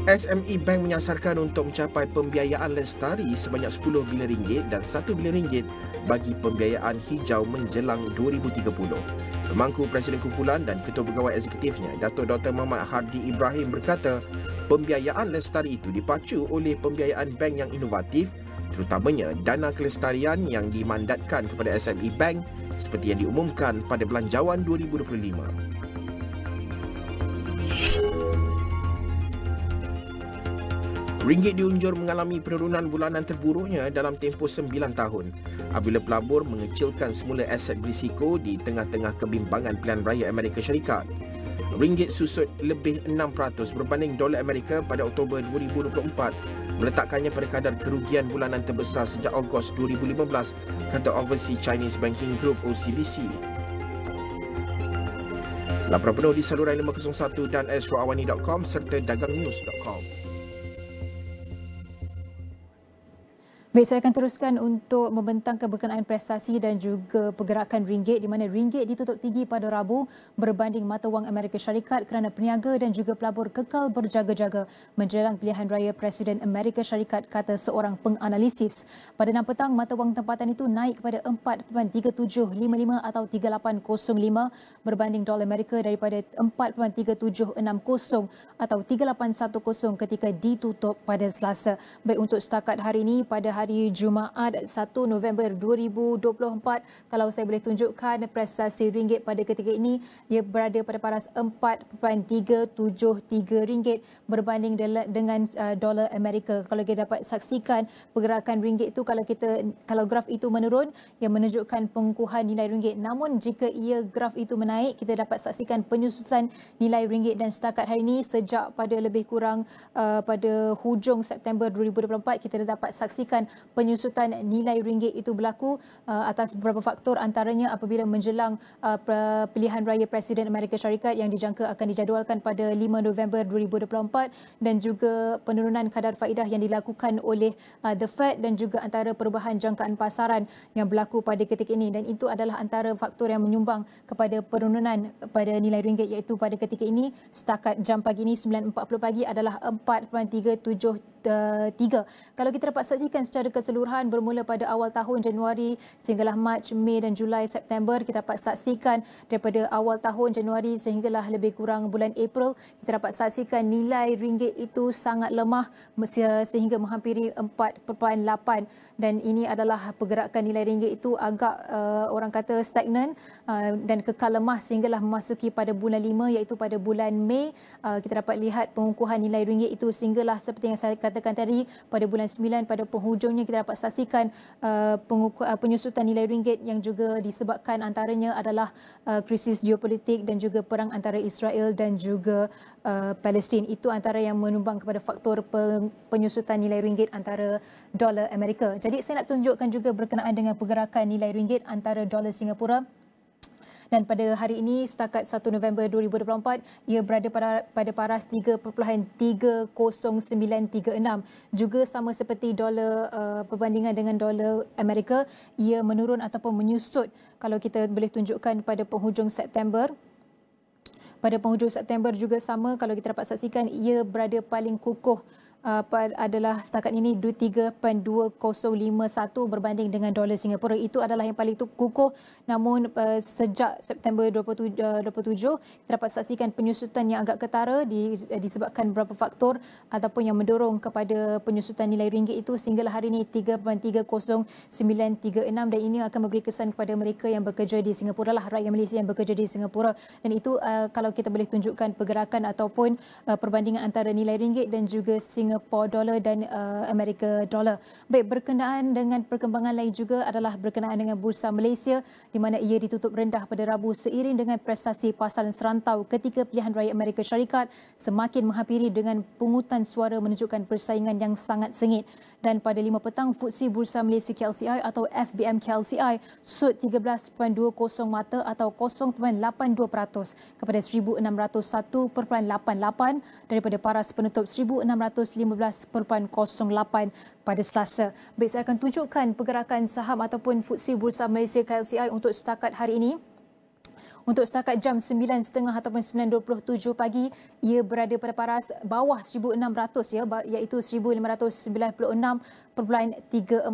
SME Bank menyasarkan untuk mencapai pembiayaan lestari sebanyak 10 bilion ringgit dan 1 bilion ringgit bagi pembiayaan hijau menjelang 2030. Pemangku Presiden Kumpulan dan Ketua Pegawai Eksekutifnya, Datuk Dr. Muhammad Hardi Ibrahim berkata, pembiayaan lestari itu dipacu oleh pembiayaan bank yang inovatif, terutamanya dana kelestarian yang dimandatkan kepada SME Bank seperti yang diumumkan pada Belanjawan 2025. Ringgit diunjur mengalami penurunan bulanan terburuknya dalam tempoh 9 tahun apabila pelabur mengecilkan semula aset berisiko di tengah-tengah kebimbangan pilihan raya Amerika Syarikat. Ringgit susut lebih 6% berbanding dolar Amerika pada Oktober 2024, meletakkannya pada kadar kerugian bulanan terbesar sejak Ogos 2015, kata Overseas Chinese Banking Group OCBC. Laporan penuh di saluran 501 dan astroawani.com serta dagangnews.com. Baik, saya akan teruskan untuk membentangkan berkenaan prestasi dan juga pergerakan ringgit, di mana ringgit ditutup tinggi pada Rabu berbanding mata wang Amerika Syarikat kerana peniaga dan juga pelabur kekal berjaga-jaga menjelang pilihan raya Presiden Amerika Syarikat, kata seorang penganalisis. Pada 6 petang, mata wang tempatan itu naik kepada 4.3755 atau 3805 berbanding dolar Amerika daripada 4.3760 atau 3810 ketika ditutup pada Selasa. Baik, untuk setakat hari ini pada hari Jumaat 1 November 2024, kalau saya boleh tunjukkan prestasi ringgit pada ketika ini, ia berada pada paras 4.373 ringgit berbanding dengan dolar Amerika. Kalau kita dapat saksikan pergerakan ringgit itu, kalau graf itu menurun, ia menunjukkan pengukuhan nilai ringgit. Namun jika ia graf itu menaik, kita dapat saksikan penyusutan nilai ringgit, dan setakat hari ini sejak pada lebih kurang pada hujung September 2024, kita dapat saksikan penyusutan nilai ringgit itu berlaku atas beberapa faktor, antaranya apabila menjelang pilihan raya Presiden Amerika Syarikat yang dijangka akan dijadualkan pada 5 November 2024, dan juga penurunan kadar faedah yang dilakukan oleh The Fed, dan juga antara perubahan jangkaan pasaran yang berlaku pada ketika ini, dan itu adalah antara faktor yang menyumbang kepada penurunan pada nilai ringgit, iaitu pada ketika ini setakat jam pagi ini 9.40 pagi adalah 4.373. Kalau kita dapat saksikan secara keseluruhan bermula pada awal tahun Januari sehinggalah Mac, Mei dan Julai, September, kita dapat saksikan daripada awal tahun Januari sehinggalah lebih kurang bulan April, kita dapat saksikan nilai ringgit itu sangat lemah sehingga menghampiri 4.8, dan ini adalah pergerakan nilai ringgit itu agak orang kata stagnan dan kekal lemah sehinggalah memasuki pada bulan 5, iaitu pada bulan Mei. Kita dapat lihat pengukuhan nilai ringgit itu sehinggalah seperti yang saya katakan tadi, pada bulan 9 pada penghujungnya kita dapat saksikan penyusutan nilai ringgit yang juga disebabkan antaranya adalah krisis geopolitik dan juga perang antara Israel dan juga Palestin. Itu antara yang menyumbang kepada faktor penyusutan nilai ringgit antara dolar Amerika. Jadi saya nak tunjukkan juga berkenaan dengan pergerakan nilai ringgit antara dolar Singapura. Dan pada hari ini setakat 1 November 2024, ia berada pada paras 3.30936. Juga sama seperti dolar perbandingan dengan dolar Amerika, ia menurun ataupun menyusut kalau kita boleh tunjukkan pada penghujung September. Pada penghujung September juga sama, kalau kita dapat saksikan ia berada paling kukuh adalah setakat ini 3.2051 berbanding dengan dolar Singapura. Itu adalah yang paling kukuh. Namun sejak September 27 kita dapat saksikan penyusutan yang agak ketara disebabkan beberapa faktor ataupun yang mendorong kepada penyusutan nilai ringgit itu sehinggalah hari ini 3.30936 dan ini akan memberi kesan kepada mereka yang bekerja di Singapura lah, rakyat Malaysia yang bekerja di Singapura. Dan itu kalau kita boleh tunjukkan pergerakan ataupun perbandingan antara nilai ringgit dan juga Singapore dollar dan Amerika dollar. Baik, berkenaan dengan perkembangan lain juga adalah berkenaan dengan Bursa Malaysia di mana ia ditutup rendah pada Rabu seiring dengan prestasi pasaran serantau ketika pilihan raya Amerika Syarikat semakin menghampiri dengan pungutan suara menunjukkan persaingan yang sangat sengit. Dan pada 5 petang, FTSE Bursa Malaysia KLCI atau FBM KLCI sud 13.20 mata atau 0.82% kepada 1601.88 daripada paras penutup 1615.08 pada Selasa. Baik, saya akan tunjukkan pergerakan saham ataupun FTSE Bursa Malaysia KLCI untuk setakat hari ini. Untuk setakat jam 9.30 ataupun 9.27 pagi, ia berada pada paras bawah 1,600 ya, iaitu 1,596.34,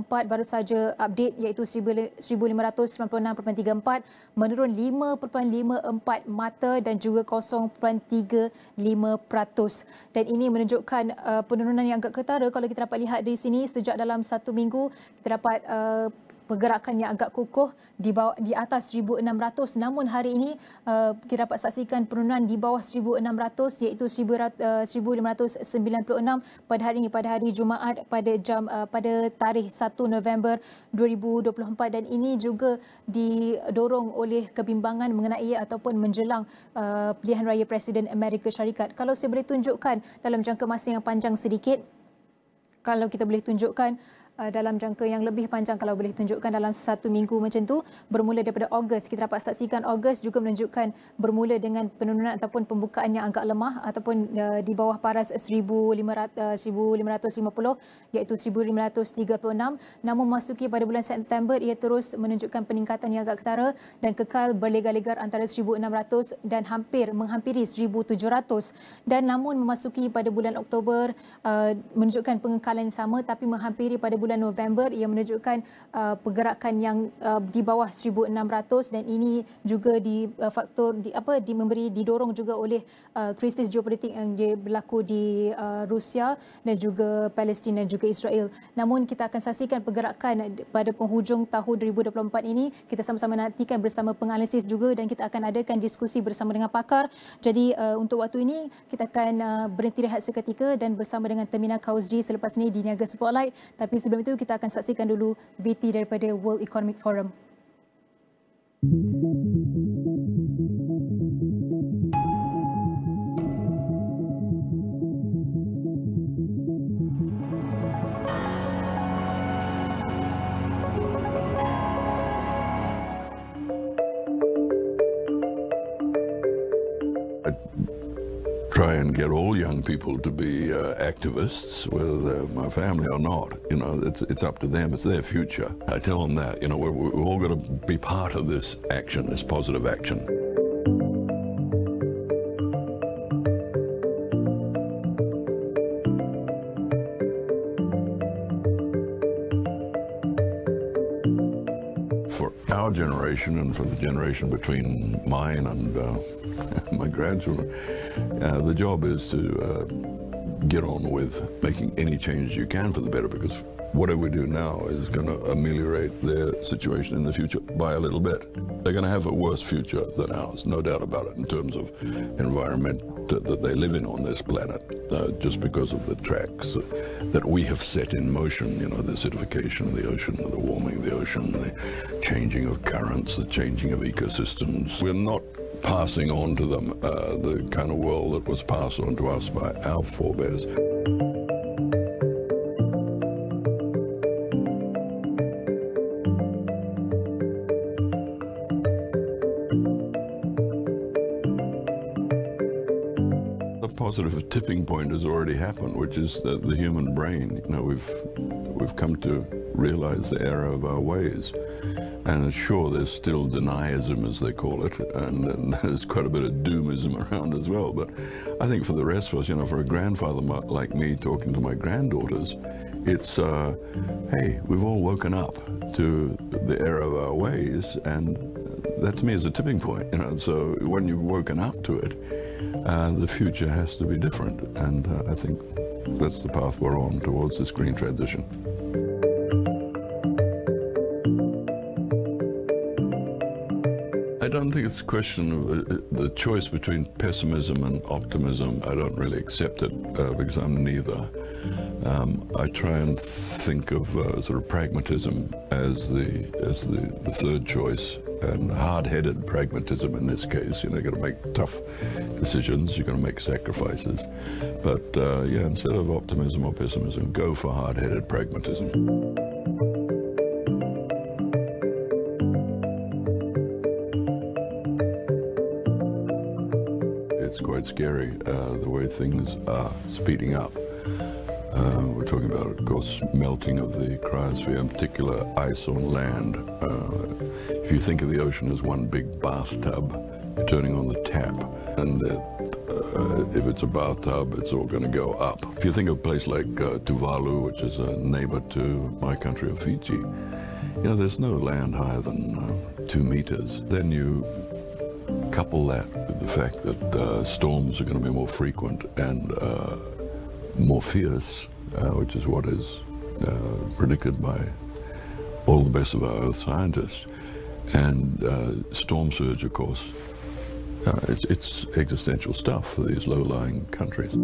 baru saja update iaitu 1,596.34, menurun 5.54 mata dan juga 0.35%. Dan ini menunjukkan penurunan yang agak ketara kalau kita dapat lihat di sini sejak dalam satu minggu kita dapat pergerakan yang agak kukuh di atas 1,600, namun hari ini kita dapat saksikan penurunan di bawah 1,600 iaitu 1,596 pada hari ini, pada hari Jumaat pada tarikh 1 November 2024. Dan ini juga didorong oleh kebimbangan mengenai ataupun menjelang pilihan raya Presiden Amerika Syarikat. Kalau saya boleh tunjukkan dalam jangka masa yang panjang sedikit, kalau kita boleh tunjukkan dalam jangka yang lebih panjang, kalau boleh tunjukkan dalam satu minggu macam tu, bermula daripada Ogos, kita dapat saksikan Ogos juga menunjukkan bermula dengan penurunan ataupun pembukaan yang agak lemah ataupun di bawah paras 1,550 iaitu 1,536, namun masuki pada bulan September ia terus menunjukkan peningkatan yang agak ketara dan kekal berlegar-legar antara 1,600 dan menghampiri 1,700. Dan namun memasuki pada bulan Oktober menunjukkan pengekalan sama tapi menghampiri pada bulan November ia menunjukkan pergerakan yang di bawah 1,600 dan ini juga didorong juga oleh krisis geopolitik yang berlaku di Rusia dan juga Palestin dan juga Israel. Namun kita akan saksikan pergerakan pada penghujung tahun 2024 ini. Kita sama-sama nantikan bersama penganalisis juga dan kita akan adakan diskusi bersama dengan pakar. Jadi untuk waktu ini kita akan berhenti rehat seketika dan bersama dengan Tehmina Kaoosji selepas ini di Niaga Spotlight. Tapi sebelum itu kita akan saksikan dulu VT daripada World Economic Forum. Try and get all young people to be activists, whether my family or not. You know, it's up to them. It's their future. I tell them that. You know, we've all got to be part of this action, this positive action. For our generation and for the generation between mine and my grandchildren, the job is to get on with making any changes you can for the better, because whatever we do now is going to ameliorate their situation in the future by a little bit. They're going to have a worse future than ours, no doubt about it, in terms of environment that they live in on this planet, just because of the tracks that we have set in motion, you know, the acidification of the ocean, the warming of the ocean, the changing of currents, the changing of ecosystems. We're not passing on to them the kind of world that was passed on to us by our forebears. The positive tipping point has already happened, which is the human brain. You know, we've come to realize the error of our ways. And sure, there's still deniism, as they call it, and there's quite a bit of doomism around as well. But I think for the rest of us, you know, for a grandfather like me talking to my granddaughters, it's, hey, we've all woken up to the error of our ways, and that to me is a tipping point, you know. So when you've woken up to it, the future has to be different, and I think that's the path we're on towards this green transition. I don't think it's a question of the choice between pessimism and optimism. I don't really accept it because I'm neither. I try and think of sort of pragmatism as the third choice, and hard-headed pragmatism in this case. You know, you've got to make tough decisions, you've got to make sacrifices. But yeah, instead of optimism or pessimism, go for hard-headed pragmatism. It's quite scary the way things are speeding up. We're talking about, of course, melting of the cryosphere, in particular ice on land. If you think of the ocean as one big bathtub, you're turning on the tap, and if it's a bathtub, it's all going to go up. If you think of a place like Tuvalu, which is a neighbor to my country of Fiji, you know, there's no land higher than 2 meters. Then you couple that with the fact that storms are going to be more frequent and more fierce, which is what is predicted by all the best of our Earth scientists. And storm surge, of course, it's existential stuff for these low-lying countries.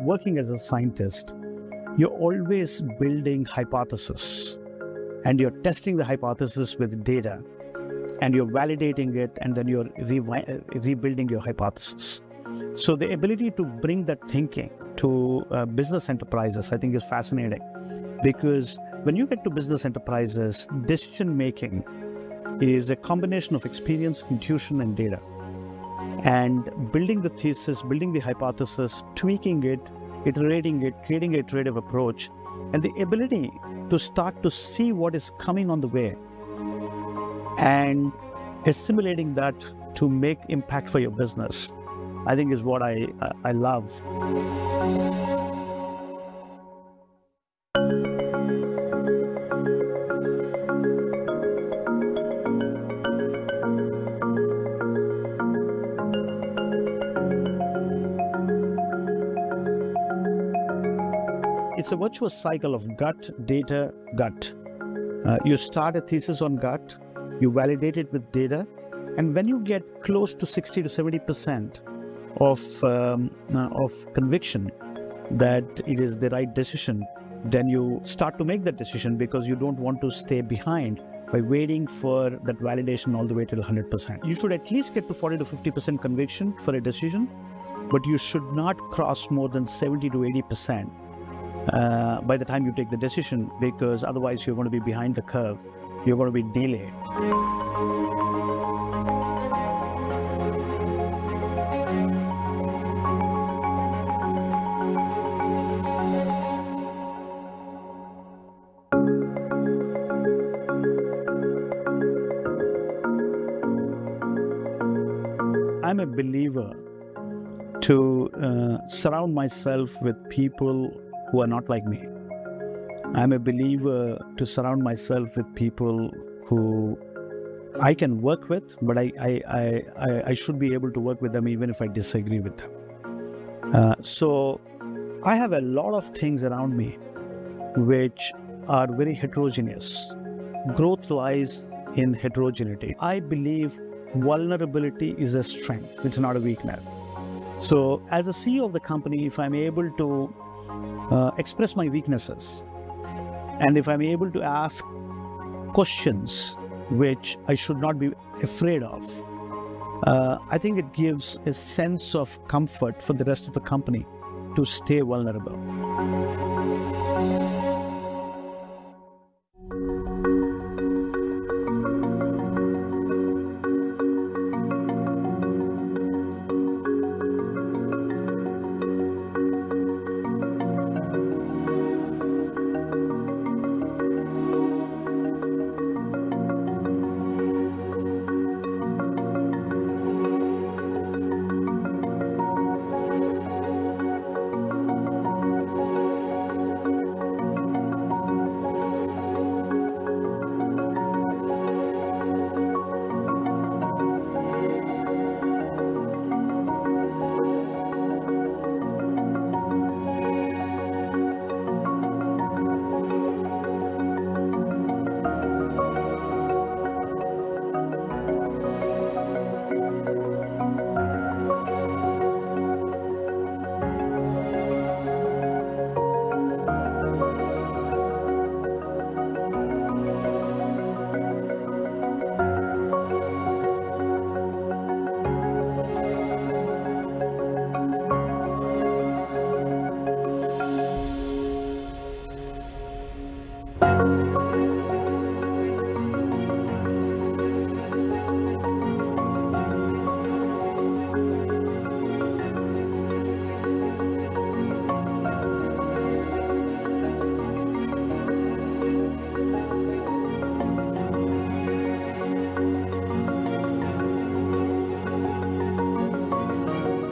Working as a scientist, you're always building hypotheses, and you're testing the hypothesis with data, and you're validating it, and then you're rebuilding your hypothesis. So the ability to bring that thinking to business enterprises, I think, is fascinating, because when you get to business enterprises, decision making is a combination of experience, intuition, and data. And building the thesis, building the hypothesis, tweaking it, iterating it, creating an iterative approach, and the ability to start to see what is coming on the way and assimilating that to make impact for your business, I think is what I love. It's a virtuous cycle of gut, data, gut. You start a thesis on gut, you validate it with data, and when you get close to 60 to 70% of conviction that it is the right decision, then you start to make that decision, because you don't want to stay behind by waiting for that validation all the way till 100%. You should at least get to 40 to 50% conviction for a decision, but you should not cross more than 70 to 80%. By the time you take the decision, because otherwise you're going to be behind the curve, you're going to be delayed. I'm a believer to surround myself with people who are not like me. I'm a believer to surround myself with people who I can work with, but I should be able to work with them even if I disagree with them. So I have a lot of things around me which are very heterogeneous. Growth lies in heterogeneity. I believe vulnerability is a strength, it's not a weakness. So as a CEO of the company, if I'm able to express my weaknesses, and if I'm able to ask questions which I should not be afraid of, I think it gives a sense of comfort for the rest of the company to stay vulnerable.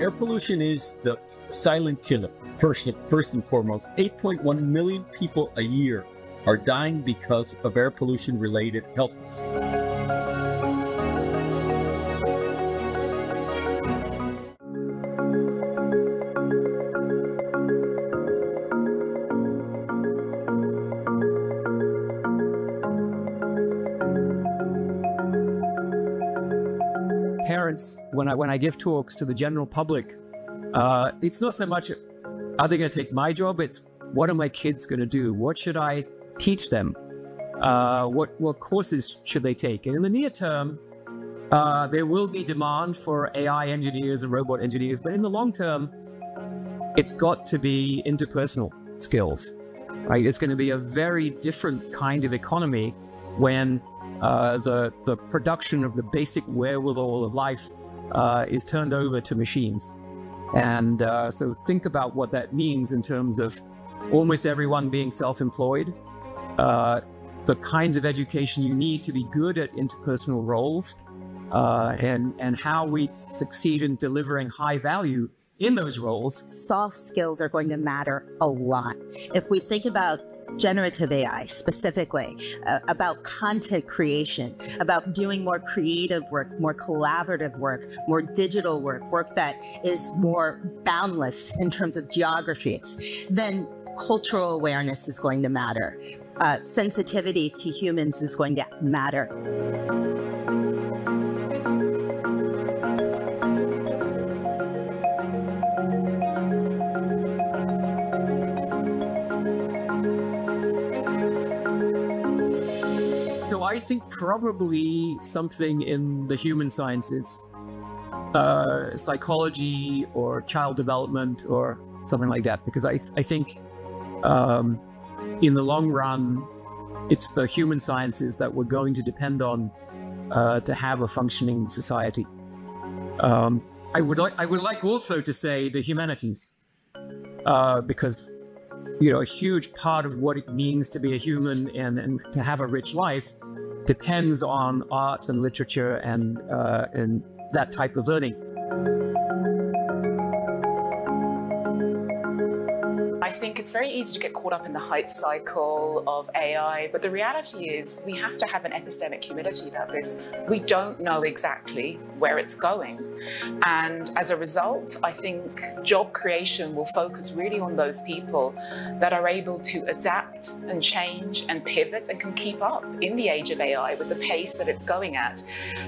Air pollution is the silent killer, first and foremost. 8.1 million people a year are dying because of air pollution-related health risks. Parents, when I give talks to the general public, it's not so much, are they going to take my job? It's, what are my kids going to do? What should I teach them? What courses should they take? And in the near term, there will be demand for AI engineers and robot engineers, but in the long term, it's got to be interpersonal skills, right? It's going to be a very different kind of economy when the production of the basic wherewithal of life is turned over to machines. And so think about what that means in terms of almost everyone being self-employed, the kinds of education you need to be good at interpersonal roles, and how we succeed in delivering high value in those roles. Soft skills are going to matter a lot. If we think about generative AI specifically, about content creation, about doing more creative work, more collaborative work, more digital work, work that is more boundless in terms of geographies, then cultural awareness is going to matter. Sensitivity to humans is going to matter. So I think probably something in the human sciences, psychology or child development or something like that, because I think in the long run, it's the human sciences that we're going to depend on to have a functioning society. I would like also to say the humanities, because a huge part of what it means to be a human and to have a rich life depends on art and literature and that type of learning. I think it's very very easy to get caught up in the hype cycle of AI, but the reality is we have to have an epistemic humility about this. We don't know exactly where it's going. And as a result, I think job creation will focus really on those people that are able to adapt and change and pivot and can keep up in the age of AI with the pace that it's going at,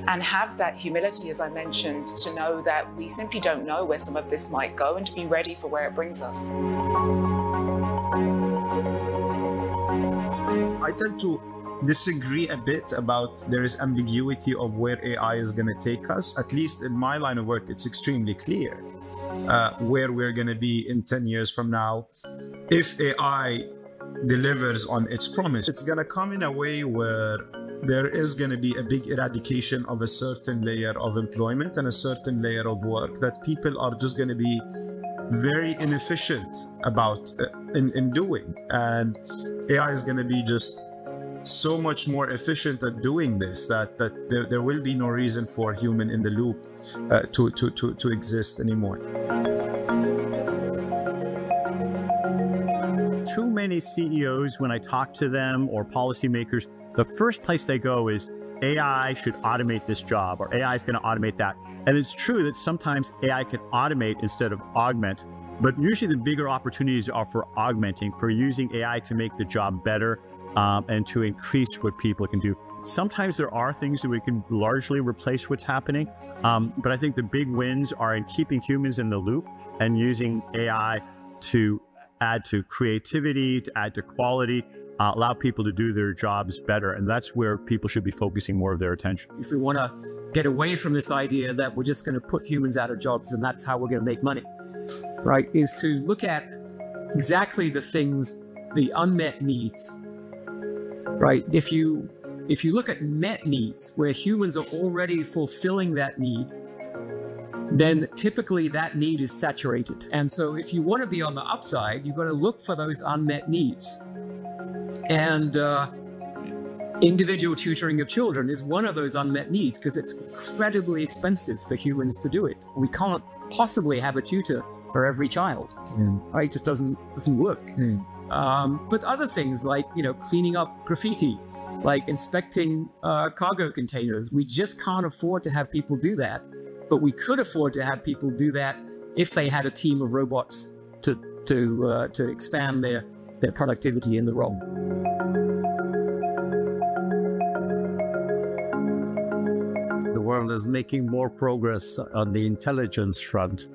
and have that humility, as I mentioned, to know that we simply don't know where some of this might go and to be ready for where it brings us. I tend to disagree a bit about there is ambiguity of where AI is going to take us. At least in my line of work, it's extremely clear where we're going to be in 10 years from now. If AI delivers on its promise, it's going to come in a way where there is going to be a big eradication of a certain layer of employment and a certain layer of work that people are just going to be very inefficient about in doing. And AI is going to be just so much more efficient at doing this that there will be no reason for human in the loop to exist anymore. Too many CEOs, when I talk to them, or policymakers, the first place they go is AI should automate this job, or AI is going to automate that. And it's true that sometimes AI can automate instead of augment, but usually the bigger opportunities are for augmenting, for using AI to make the job better and to increase what people can do. Sometimes there are things that we can largely replace what's happening, but I think the big wins are in keeping humans in the loop and using AI to add to creativity, to add to quality, allow people to do their jobs better. And that's where people should be focusing more of their attention. If we want to get away from this idea that we're just going to put humans out of jobs and that's how we're going to make money, right, is to look at exactly the things, the unmet needs, right? If you look at met needs, where humans are already fulfilling that need, then typically that need is saturated. And so if you want to be on the upside, you've got to look for those unmet needs. And individual tutoring of children is one of those unmet needs because it's incredibly expensive for humans to do it. We can't possibly have a tutor for every child. Right? It just doesn't work. But other things like, cleaning up graffiti, like inspecting cargo containers, we just can't afford to have people do that. But we could afford to have people do that if they had a team of robots to expand their productivity in the role. The world is making more progress on the intelligence front,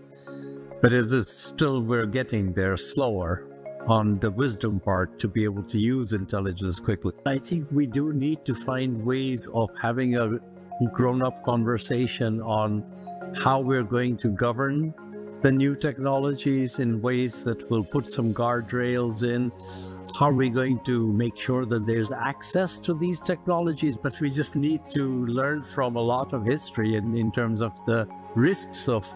but it is still, we're getting there slower on the wisdom part to be able to use intelligence quickly. I think we do need to find ways of having a grown-up conversation on how we're going to govern the new technologies in ways that will put some guardrails in. How are we going to make sure that there's access to these technologies? But we just need to learn from a lot of history in terms of the risks of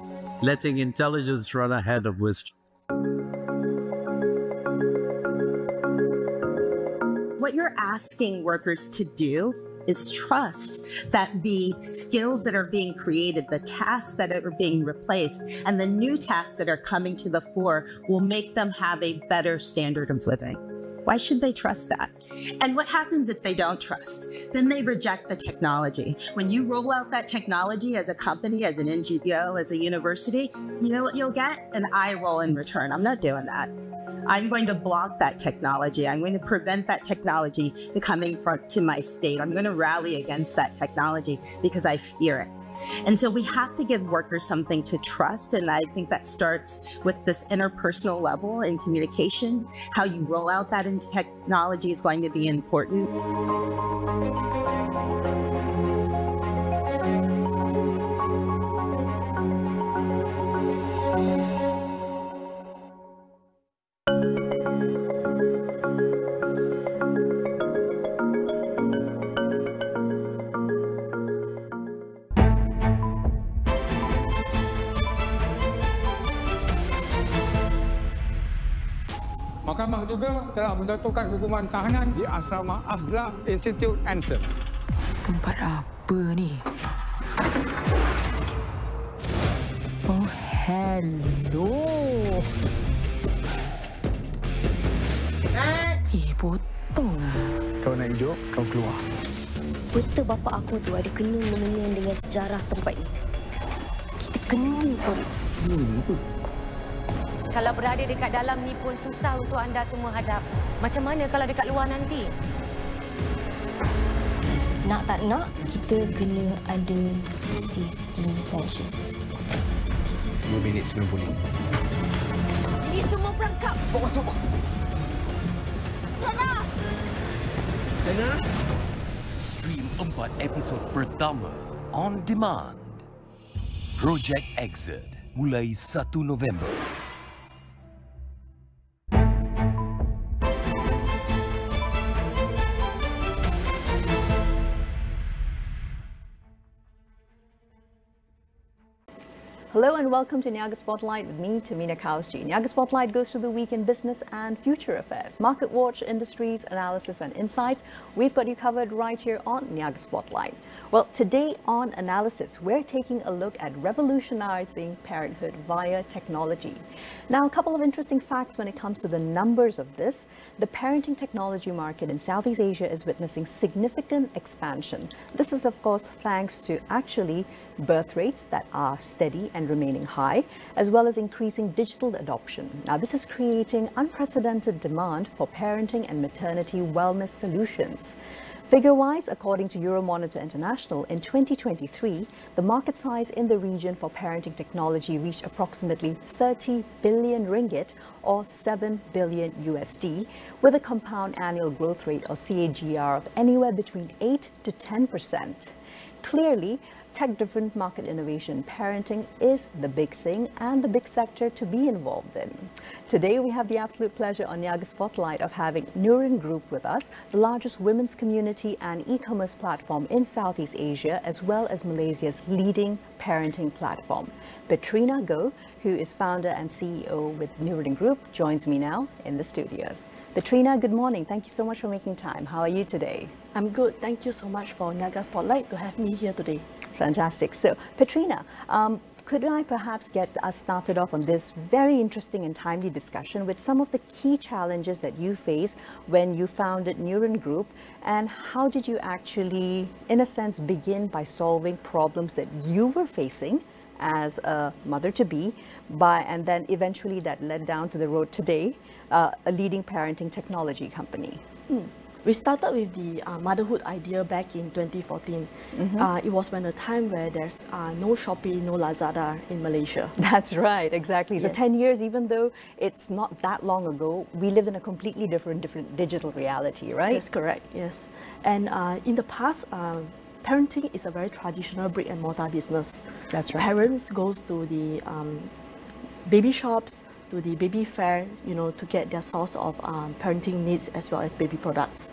letting intelligence run ahead of wisdom. What you're asking workers to do is trust that the skills that are being created, the tasks that are being replaced, and the new tasks that are coming to the fore will make them have a better standard of living. Why should they trust that? And what happens if they don't trust? Then they reject the technology. When you roll out that technology as a company, as an NGO, as a university, you know what you'll get? An eye roll in return. I'm not doing that. I'm going to block that technology. I'm going to prevent that technology coming to my state. I'm going to rally against that technology because I fear it. And so we have to give workers something to trust. And I think that starts with this interpersonal level in communication. How you roll out that in technology is going to be important. Mahkamah juga telah menjatuhkan hukuman tahanan di asrama Astro Institute Answer. Tempat apa ni? Oh, hello. potong ah. Kau nak hidup, kau keluar. Betul bapa aku tu ada kena-mengena dengan sejarah tempat ni. Kita kena pun. Kalau berada dekat dalam ni pun susah untuk anda semua hadap. Macam mana kalau dekat luar nanti? Nak tak nak, kita kena ada safety measures. 2 minit sebelum pulih. Ini semua perangkap. Cepat masuk. Sana! Sana! Stream 4 episod pertama on demand. Projek Exit mulai 1 November. Hello and welcome to Niaga Spotlight with me, Tehmina Kaoosji. Niaga Spotlight goes to the week in business and future affairs, market watch, industries, analysis and insights. We've got you covered right here on Niaga Spotlight. Well, today on Analysis, we're taking a look at revolutionizing parenthood via technology. Now, a couple of interesting facts when it comes to the numbers of this. The parenting technology market in Southeast Asia is witnessing significant expansion. This is, of course, thanks to actually birth rates that are steady and remaining high, as well as increasing digital adoption. Now, this is creating unprecedented demand for parenting and maternity wellness solutions. Figure-wise, according to Euromonitor International, in 2023, the market size in the region for parenting technology reached approximately 30 billion ringgit or 7 billion USD, with a compound annual growth rate or CAGR of anywhere between 8 to 10%. Clearly, tech-driven market innovation parenting is the big thing and the big sector to be involved in. Today, we have the absolute pleasure on Niaga Spotlight of having Nurin Group with us, the largest women's community and e-commerce platform in Southeast Asia, as well as Malaysia's leading parenting platform. Petrina Goh, who is founder and CEO with Nurin Group, joins me now in the studios. Petrina, good morning. Thank you so much for making time. How are you today? I'm good. Thank you so much for Niaga Spotlight to have me here today. Fantastic. So, Petrina, could I perhaps get us started off on this very interesting and timely discussion with some of the key challenges that you face when you founded Nurin Group, and how did you actually, in a sense, begin by solving problems that you were facing as a mother-to-be, and then eventually that led down to the road today, a leading parenting technology company? We started with the motherhood idea back in 2014. It was when a time where there's no Shopee, no Lazada in Malaysia. That's right, exactly. So Yes. 10 years, even though it's not that long ago, we lived in a completely different digital reality, right? That's correct, yes. And in the past, parenting is a very traditional brick and mortar business. That's right. Parents goes to the baby shops, to the baby fair, to get their source of parenting needs as well as baby products.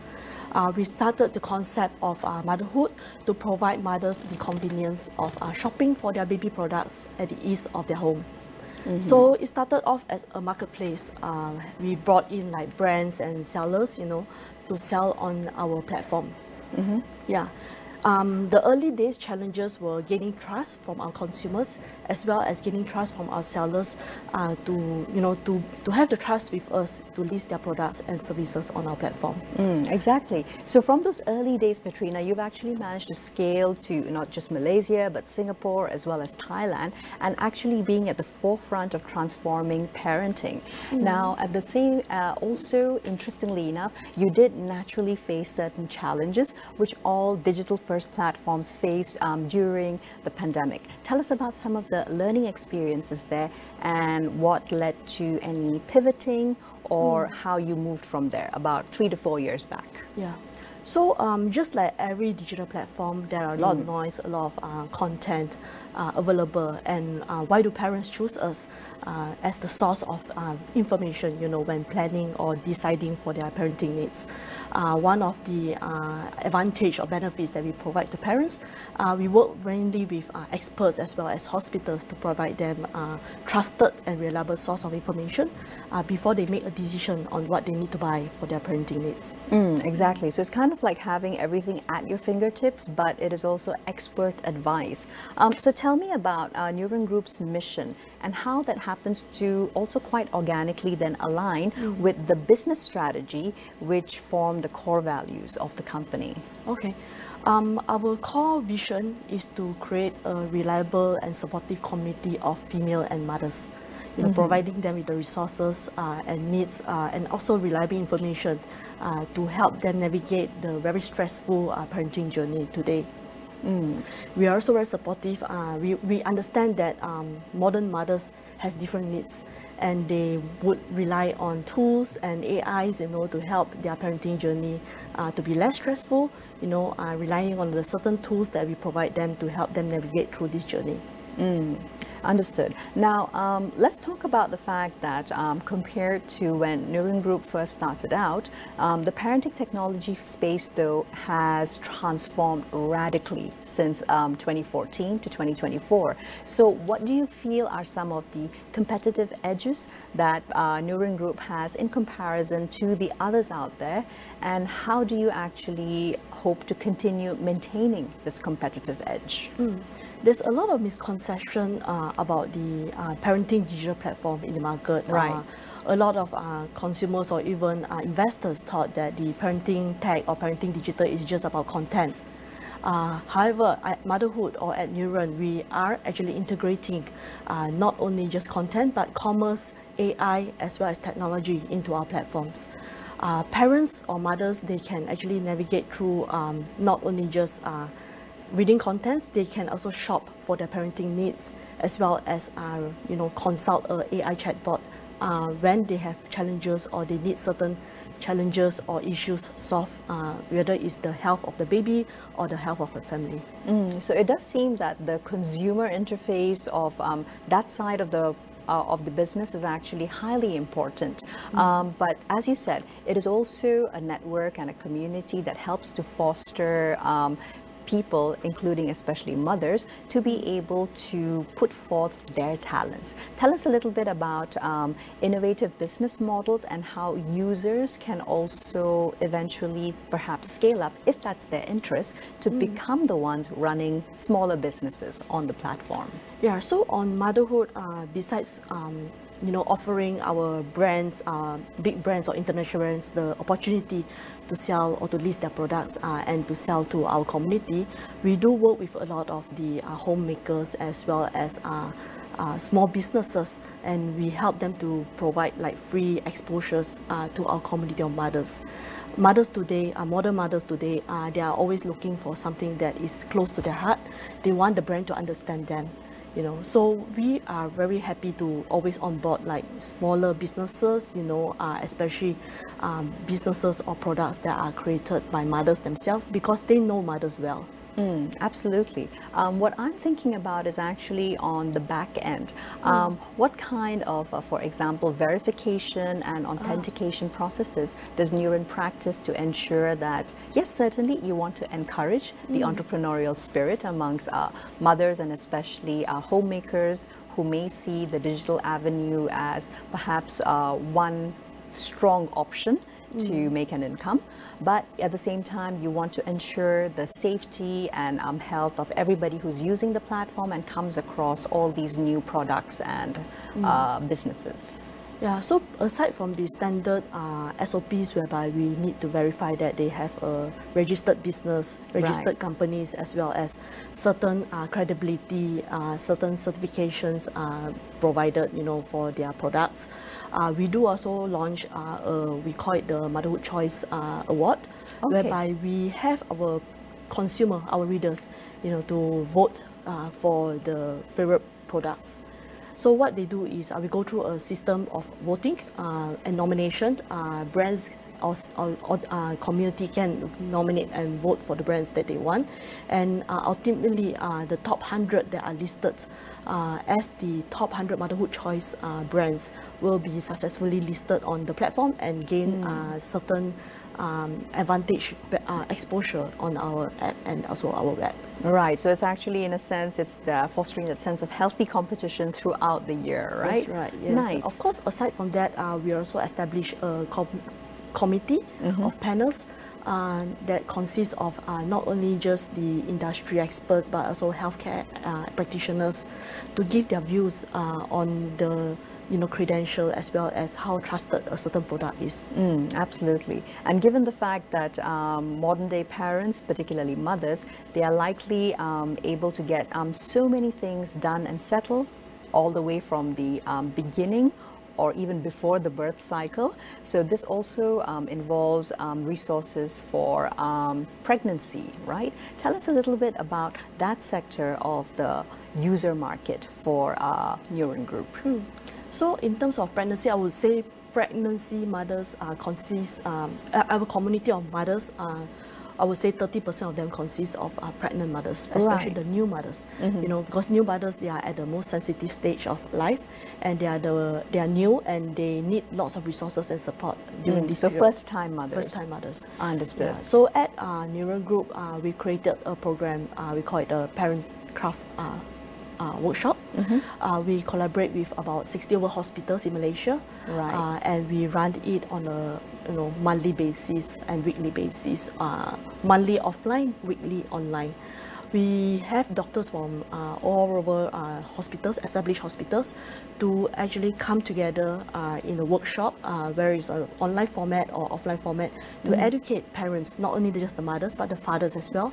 We started the concept of motherhood to provide mothers the convenience of shopping for their baby products at the ease of their home. So it started off as a marketplace. We brought in like brands and sellers, to sell on our platform. Yeah. The early days challenges were gaining trust from our consumers as well as gaining trust from our sellers to have the trust with us to list their products and services on our platform. Exactly. So from those early days, Petrina, you've actually managed to scale to not just Malaysia, but Singapore as well as Thailand, and actually being at the forefront of transforming parenting. Now, at the same, also interestingly enough, you did naturally face certain challenges, which all digital-first platforms faced during the pandemic. Tell us about some of the learning experiences there and what led to any pivoting or how you moved from there about 3 to 4 years back. Yeah. So just like every digital platform, there are a lot of noise, a lot of content available. And why do parents choose us as the source of information, when planning or deciding for their parenting needs? One of the advantage or benefits that we provide to parents, we work mainly with experts as well as hospitals to provide them trusted and reliable source of information before they make a decision on what they need to buy for their parenting needs. Exactly. So it's kind of like having everything at your fingertips, but it is also expert advice. So tell me about Neuron Group's mission and how that happens to also quite organically then align with the business strategy which form the core values of the company. Okay. Our core vision is to create a reliable and supportive community of female and mothers, providing them with the resources and needs and also reliable information to help them navigate the very stressful parenting journey today. We are also very supportive. We understand that modern mothers has different needs, and they would rely on tools and AIs, to help their parenting journey to be less stressful. Relying on the certain tools that we provide them to help them navigate through this journey. Understood. Now, let's talk about the fact that compared to when Neuron Group first started out, the parenting technology space, though, has transformed radically since 2014 to 2024. So what do you feel are some of the competitive edges that Neuron Group has in comparison to the others out there? And how do you actually hope to continue maintaining this competitive edge? There's a lot of misconception about the parenting digital platform in the market. Right. A lot of consumers or even investors thought that the parenting tech or parenting digital is just about content. However, at Motherhood or at Neuron, we are actually integrating not only just content, but commerce, AI, as well as technology into our platforms. Parents or mothers, they can actually navigate through not only just reading contents, they can also shop for their parenting needs, as well as consult a AI chatbot when they have challenges or they need certain challenges or issues solved, whether it's the health of the baby or the health of the family. So it does seem that the consumer interface of that side of the business is actually highly important. But as you said, it is also a network and a community that helps to foster people, including especially mothers, to be able to put forth their talents. Tell us a little bit about innovative business models and how users can also eventually perhaps scale up, if that's their interest, to become the ones running smaller businesses on the platform. Yeah, so on Motherhood, besides offering our brands, big brands or international brands, the opportunity to sell or to list their products and to sell to our community, we do work with a lot of the homemakers as well as small businesses, and we help them to provide like free exposures to our community of mothers. Mothers today, modern mothers today, they are always looking for something that is close to their heart. They want the brand to understand them. So we are very happy to always onboard like smaller businesses, especially businesses or products that are created by mothers themselves, because they know mothers well. Absolutely. What I'm thinking about is actually on the back end. What kind of, for example, verification and authentication processes does Neuron practice to ensure that, yes, certainly you want to encourage the entrepreneurial spirit amongst mothers and especially homemakers who may see the digital avenue as perhaps one strong option to make an income, but at the same time you want to ensure the safety and health of everybody who's using the platform and comes across all these new products and businesses. Yeah, so aside from the standard SOPs whereby we need to verify that they have a registered business, registered companies, as well as certain credibility, certain certifications provided, for their products. We do also launch, we call it the Motherhood Choice Award, whereby we have our consumer, our readers, to vote for the favorite products. So what they do is we go through a system of voting and nomination. Brands or community can nominate and vote for the brands that they want. And ultimately, the top 100 that are listed as the top 100 Motherhood Choice brands will be successfully listed on the platform and gain certain advantage exposure on our app and also our web. Right, so it's actually, in a sense, it's fostering that sense of healthy competition throughout the year, right? That's right, yes. Nice. Of course, aside from that, we also establish a committee of panels that consists of not only just the industry experts but also healthcare practitioners to give their views on the credential as well as how trusted a certain product is. Absolutely. And given the fact that modern day parents, particularly mothers, they are likely able to get so many things done and settled all the way from the beginning or even before the birth cycle. So this also involves resources for pregnancy, right? Tell us a little bit about that sector of the user market for Neuron Group. So in terms of pregnancy, I would say pregnancy mothers consist, our community of mothers, I would say 30% of them consist of pregnant mothers, especially the new mothers. Because new mothers, they are at the most sensitive stage of life, and they are new and they need lots of resources and support during this period. So first-time mothers. First-time mothers. Understood. Yeah. So at Neuron Group, we created a program. We call it a Parent Craft workshop. We collaborate with about 60 over hospitals in Malaysia, and we run it on a monthly basis and weekly basis, monthly offline, weekly online. We have doctors from all over hospitals, established hospitals, to actually come together in a workshop, where it's an online format or offline format, to educate parents, not only just the mothers but the fathers as well,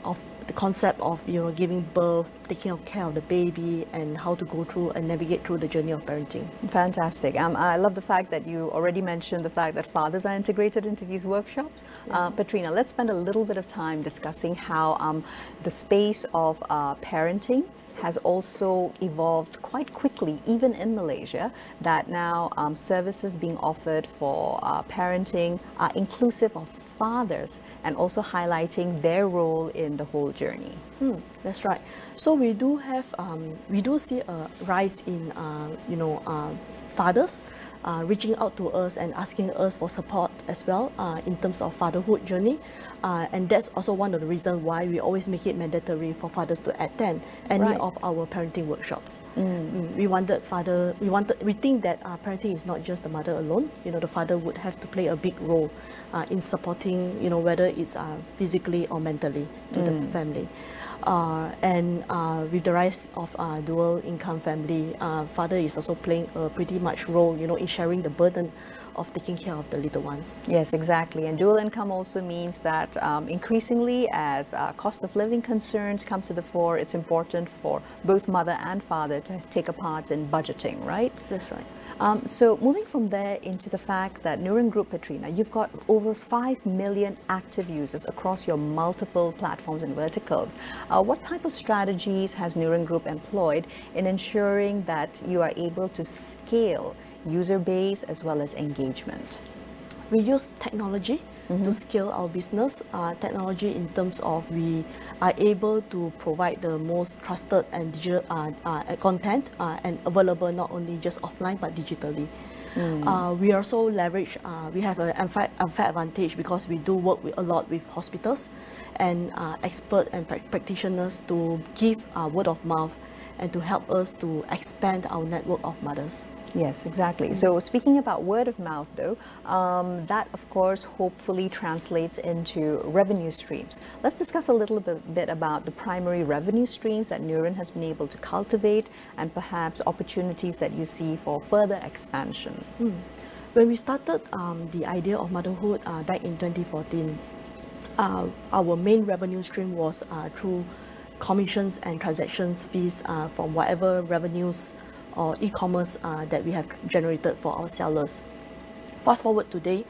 of the concept of giving birth, taking care of the baby, and how to go through and navigate through the journey of parenting. Fantastic. I love the fact that you already mentioned the fact that fathers are integrated into these workshops. Petrina, let's spend a little bit of time discussing how the space of parenting has also evolved quite quickly, even in Malaysia, that now services being offered for parenting are inclusive of fathers and also highlighting their role in the whole journey. That's right. So we do see a rise in fathers reaching out to us and asking us for support as well in terms of fatherhood journey, and that's also one of the reasons why we always make it mandatory for fathers to attend any of our parenting workshops. We think that parenting is not just the mother alone. The father would have to play a big role in supporting, whether it's physically or mentally to the family. And with the rise of dual income family, father is also playing a pretty much role, in sharing the burden of taking care of the little ones. Yes, exactly. And dual income also means that increasingly, as cost of living concerns come to the fore, it's important for both mother and father to take a part in budgeting, right? That's right. So moving from there into the fact that Neuron Group, Petrina, you've got over 5 million active users across your multiple platforms and verticals. What type of strategies has Neuron Group employed in ensuring that you are able to scale user base as well as engagement? We use technology to scale our business. Technology in terms of we are able to provide the most trusted and digital content and available not only just offline but digitally. We also leverage, we have an unfair advantage because we do work a lot with hospitals and expert and practitioners to give word of mouth and to help us to expand our network of mothers. Yes, exactly. So speaking about word of mouth though, that of course hopefully translates into revenue streams. Let's discuss a little bit about the primary revenue streams that Neuron has been able to cultivate and perhaps opportunities that you see for further expansion. When we started the idea of motherhood back in 2014, our main revenue stream was through commissions and transactions fees from whatever revenues or e-commerce that we have generated for our sellers. Fast forward today,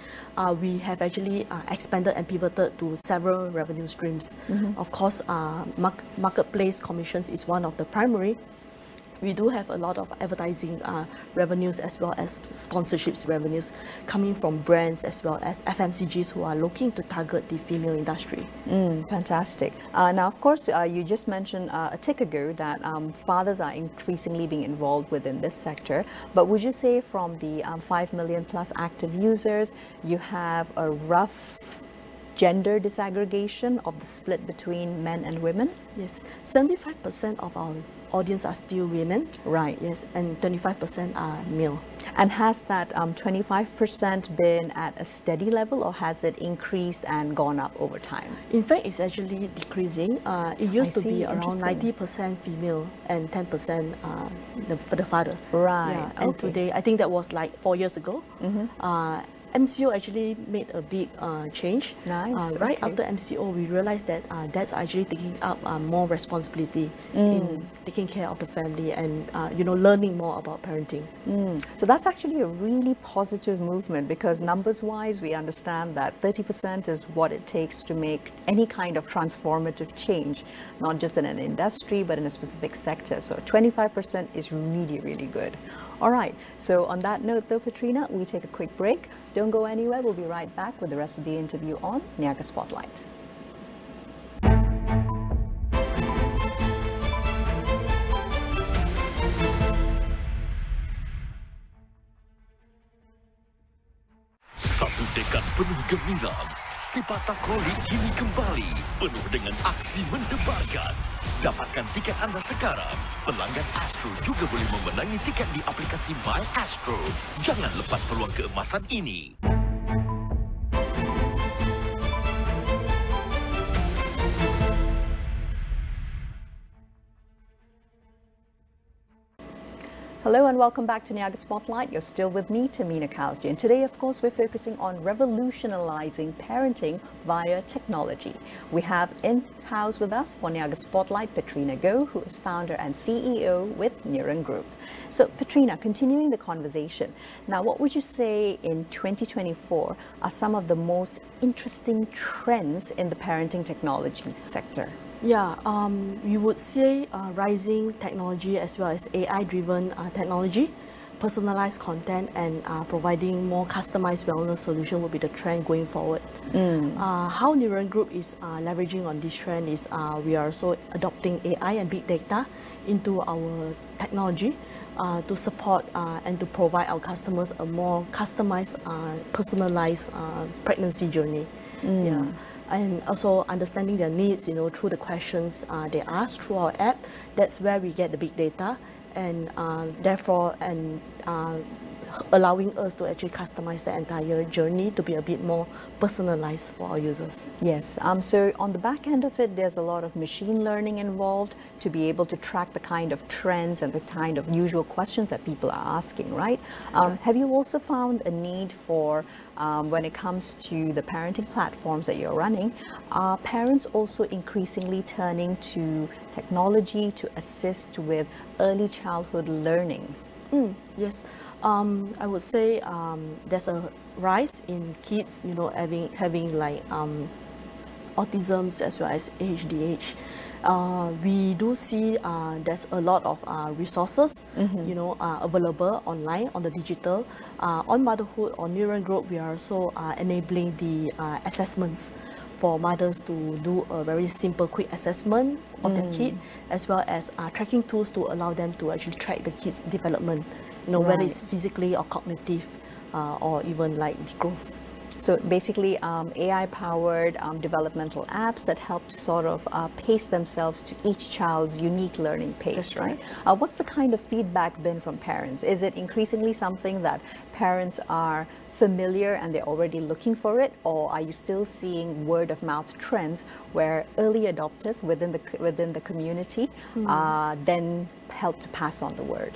we have actually expanded and pivoted to several revenue streams. Of course, marketplace commissions is one of the primary. We do have a lot of advertising revenues as well as sponsorships revenues coming from brands as well as FMCGs who are looking to target the female industry. Fantastic. Now, of course, you just mentioned a tick ago that fathers are increasingly being involved within this sector. But would you say from the 5 million plus active users, you have a rough gender disaggregation of the split between men and women? Yes, 75% of our audience are still women. Right. Yes, and 25% are male. And has that 25% been at a steady level, or has it increased and gone up over time? In fact, it's actually decreasing. It used to be around 90% female and 10% for the father. Right. Yeah. And today, I think that was like 4 years ago. MCO actually made a big change. Nice. Right after MCO, we realized that that's actually taking up more responsibility in taking care of the family and learning more about parenting. So that's actually a really positive movement, because numbers-wise, we understand that 30% is what it takes to make any kind of transformative change, not just in an industry, but in a specific sector. So 25% is really, really good. All right, so on that note though, Petrina, we take a quick break. Don't go anywhere, we'll be right back with the rest of the interview on Niaga Spotlight. Satu dekad penuh gemilang, sepak takraw kini kembali penuh dengan aksi mendebarkan. Dapatkan tiket anda sekarang. Pelanggan Astro juga boleh memenangi tiket di aplikasi My Astro. Jangan lepas peluang keemasan ini. Hello and welcome back to Niaga Spotlight. You're still with me, Tehmina, and today, of course, we're focusing on revolutionizing parenting via technology. We have in-house with us for Niaga Spotlight, Petrina Goh, who is founder and CEO with Niaga Group. So, Petrina, continuing the conversation, now what would you say in 2024 are some of the most interesting trends in the parenting technology sector? Yeah, we would say rising technology as well as AI-driven technology, personalized content, and providing more customized wellness solution will be the trend going forward. How Niaga Group is leveraging on this trend is we are also adopting AI and big data into our technology to support and to provide our customers a more customized, personalized pregnancy journey. Yeah. And also understanding their needs, through the questions they ask through our app. That's where we get the big data, and therefore, allowing us to actually customize the entire journey to be a bit more personalized for our users. Yes, so on the back end of it, there's a lot of machine learning involved to be able to track the kind of trends and the kind of usual questions that people are asking, right? Have you also found a need for, when it comes to the parenting platforms that you're running, are parents also increasingly turning to technology to assist with early childhood learning? Yes. I would say there's a rise in kids, having like autism as well as ADHD. We do see there's a lot of resources, available online on the digital. On Motherhood, on Niaga Group, we are also enabling the assessments for mothers to do a very simple, quick assessment of their kid, as well as tracking tools to allow them to actually track the kids' development. Whether it's physically or cognitive, or even like the growth. So basically, AI-powered developmental apps that help to sort of pace themselves to each child's unique learning pace. That's right? What's the kind of feedback been from parents? Is it increasingly something that parents are familiar and they're already looking for it, or are you still seeing word-of-mouth trends where early adopters within the community then help to pass on the word?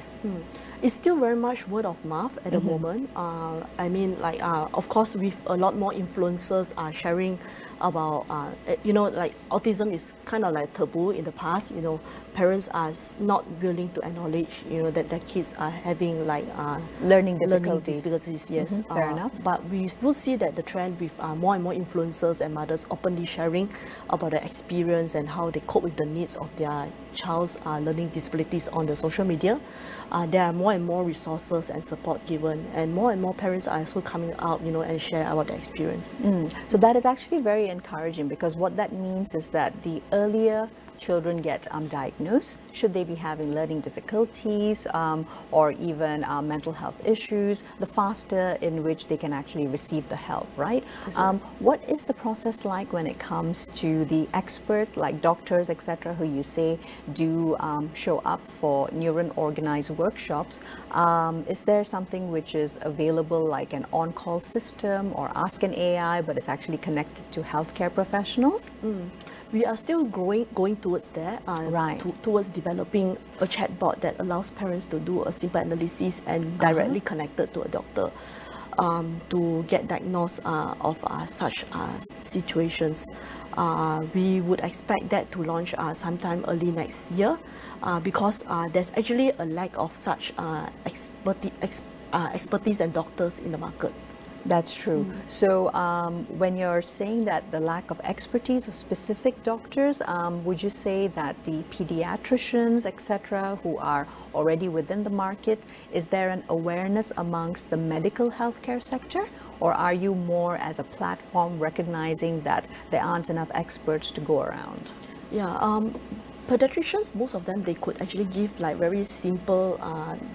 It's still very much word of mouth at the moment. I mean, like, of course, with a lot more influencers sharing about, like autism is kind of like taboo in the past. Parents are not willing to acknowledge, that their kids are having like learning difficulties. Yes, fair enough. But we do see that the trend with more and more influencers and mothers openly sharing about their experience and how they cope with the needs of their child's learning disabilities on the social media. There are more and more resources and support given, and more parents are also coming out, and share about their experience. So that is actually very encouraging, because what that means is that the earlier children get diagnosed? Should they be having learning difficulties or even mental health issues? The faster in which they can actually receive the help, right? What is the process like when it comes to the expert, like doctors, etc., who you say do show up for neuron organized workshops? Is there something which is available, like an on-call system or Ask an AI, but it's actually connected to healthcare professionals? We are still going towards that, towards developing a chatbot that allows parents to do a simple analysis and directly connected to a doctor to get diagnosed of such situations. We would expect that to launch sometime early next year because there's actually a lack of such expertise and doctors in the market. That's true. So when you're saying that the lack of expertise of specific doctors, would you say that the pediatricians, etc., who are already within the market, is there an awareness amongst the medical healthcare sector? Or are you more as a platform recognizing that there aren't enough experts to go around? Yeah. Pediatricians, most of them, they could actually give like very simple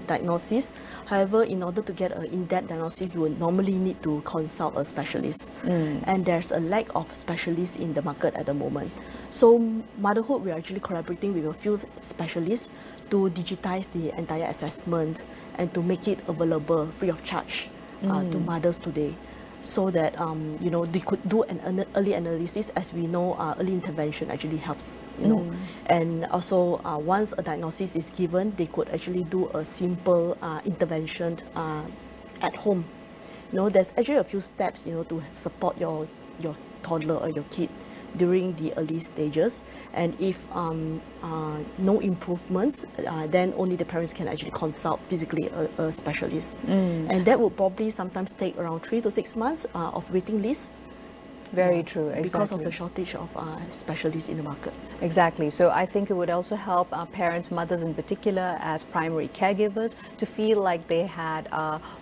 diagnosis. However, in order to get an in-depth diagnosis, you would normally need to consult a specialist. And there's a lack of specialists in the market at the moment. So Motherhood, we're actually collaborating with a few specialists to digitize the entire assessment and to make it available free of charge to mothers today, so that you know, they could do an early analysis. As we know, early intervention actually helps, you know. And also once a diagnosis is given, they could actually do a simple intervention at home. You know, there's actually a few steps, you know, to support your toddler or your kid during the early stages. And if no improvements, then only the parents can actually consult physically a specialist. And that will probably sometimes take around 3 to 6 months of waiting list. Very true, exactly. Because of the shortage of specialists in the market. Exactly. So I think it would also help parents, mothers in particular, as primary caregivers, to feel like they had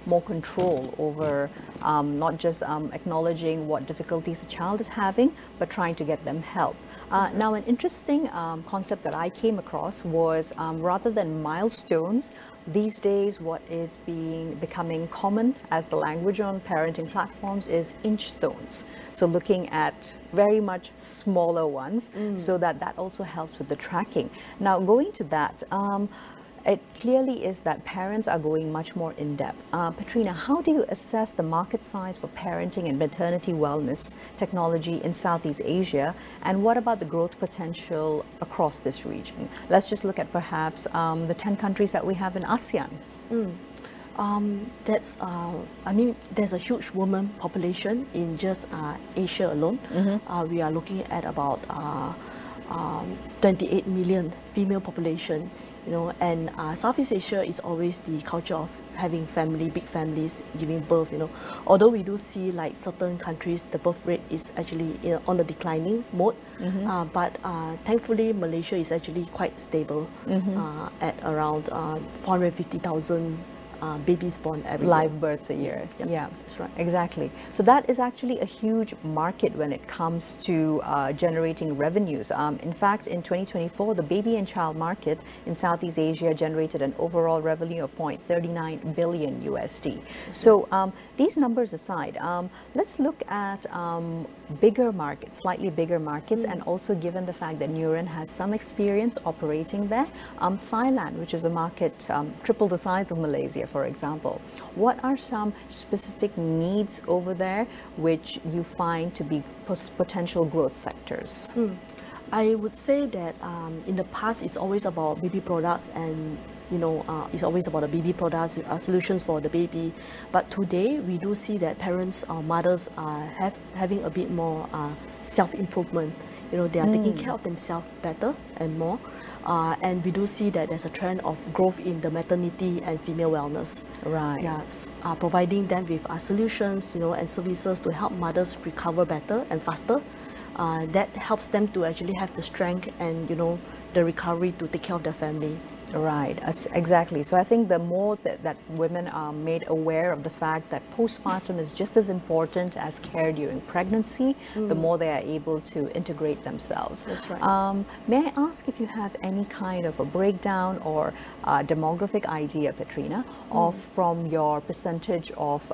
more control over not just acknowledging what difficulties a child is having, but trying to get them help. Now, an interesting concept that I came across was rather than milestones, these days what is becoming common as the language on parenting platforms is inch stones. So looking at very much smaller ones, so that also helps with the tracking. Now, going to that, it clearly is that parents are going much more in depth. Petrina, how do you assess the market size for parenting and maternity wellness technology in Southeast Asia? And what about the growth potential across this region? Let's just look at perhaps the 10 countries that we have in ASEAN. I mean, there's a huge woman population in just Asia alone. We are looking at about 28 million female population. You know, and Southeast Asia is always the culture of having big families, giving birth, you know. Although we do see like certain countries, the birth rate is actually on the declining mode, but thankfully Malaysia is actually quite stable at around 450,000 babies born every year. Live births a year. Yeah, that's right. Exactly. So that is actually a huge market when it comes to generating revenues. In fact, in 2024, the baby and child market in Southeast Asia generated an overall revenue of $0.39 billion USD. So these numbers aside, let's look at bigger markets, slightly bigger markets, and also given the fact that Neuron has some experience operating there, Thailand, which is a market triple the size of Malaysia, for example. What are some specific needs over there which you find to be potential growth sectors? I would say that in the past, it's always about baby products and it's always about the baby products, solutions for the baby. But today, we do see that parents or mothers are having a bit more self-improvement. You know, they are taking care of themselves better and more. And we do see that there's a trend of growth in the maternity and female wellness. Right. Yeah, providing them with solutions, you know, and services to help mothers recover better and faster. That helps them to actually have the strength and, you know, the recovery to take care of their family. Right, exactly. So I think the more that women are made aware of the fact that postpartum is just as important as care during pregnancy, the more they are able to integrate themselves. That's right. May I ask if you have any kind of a breakdown or demographic idea, Petrina, of from your percentage of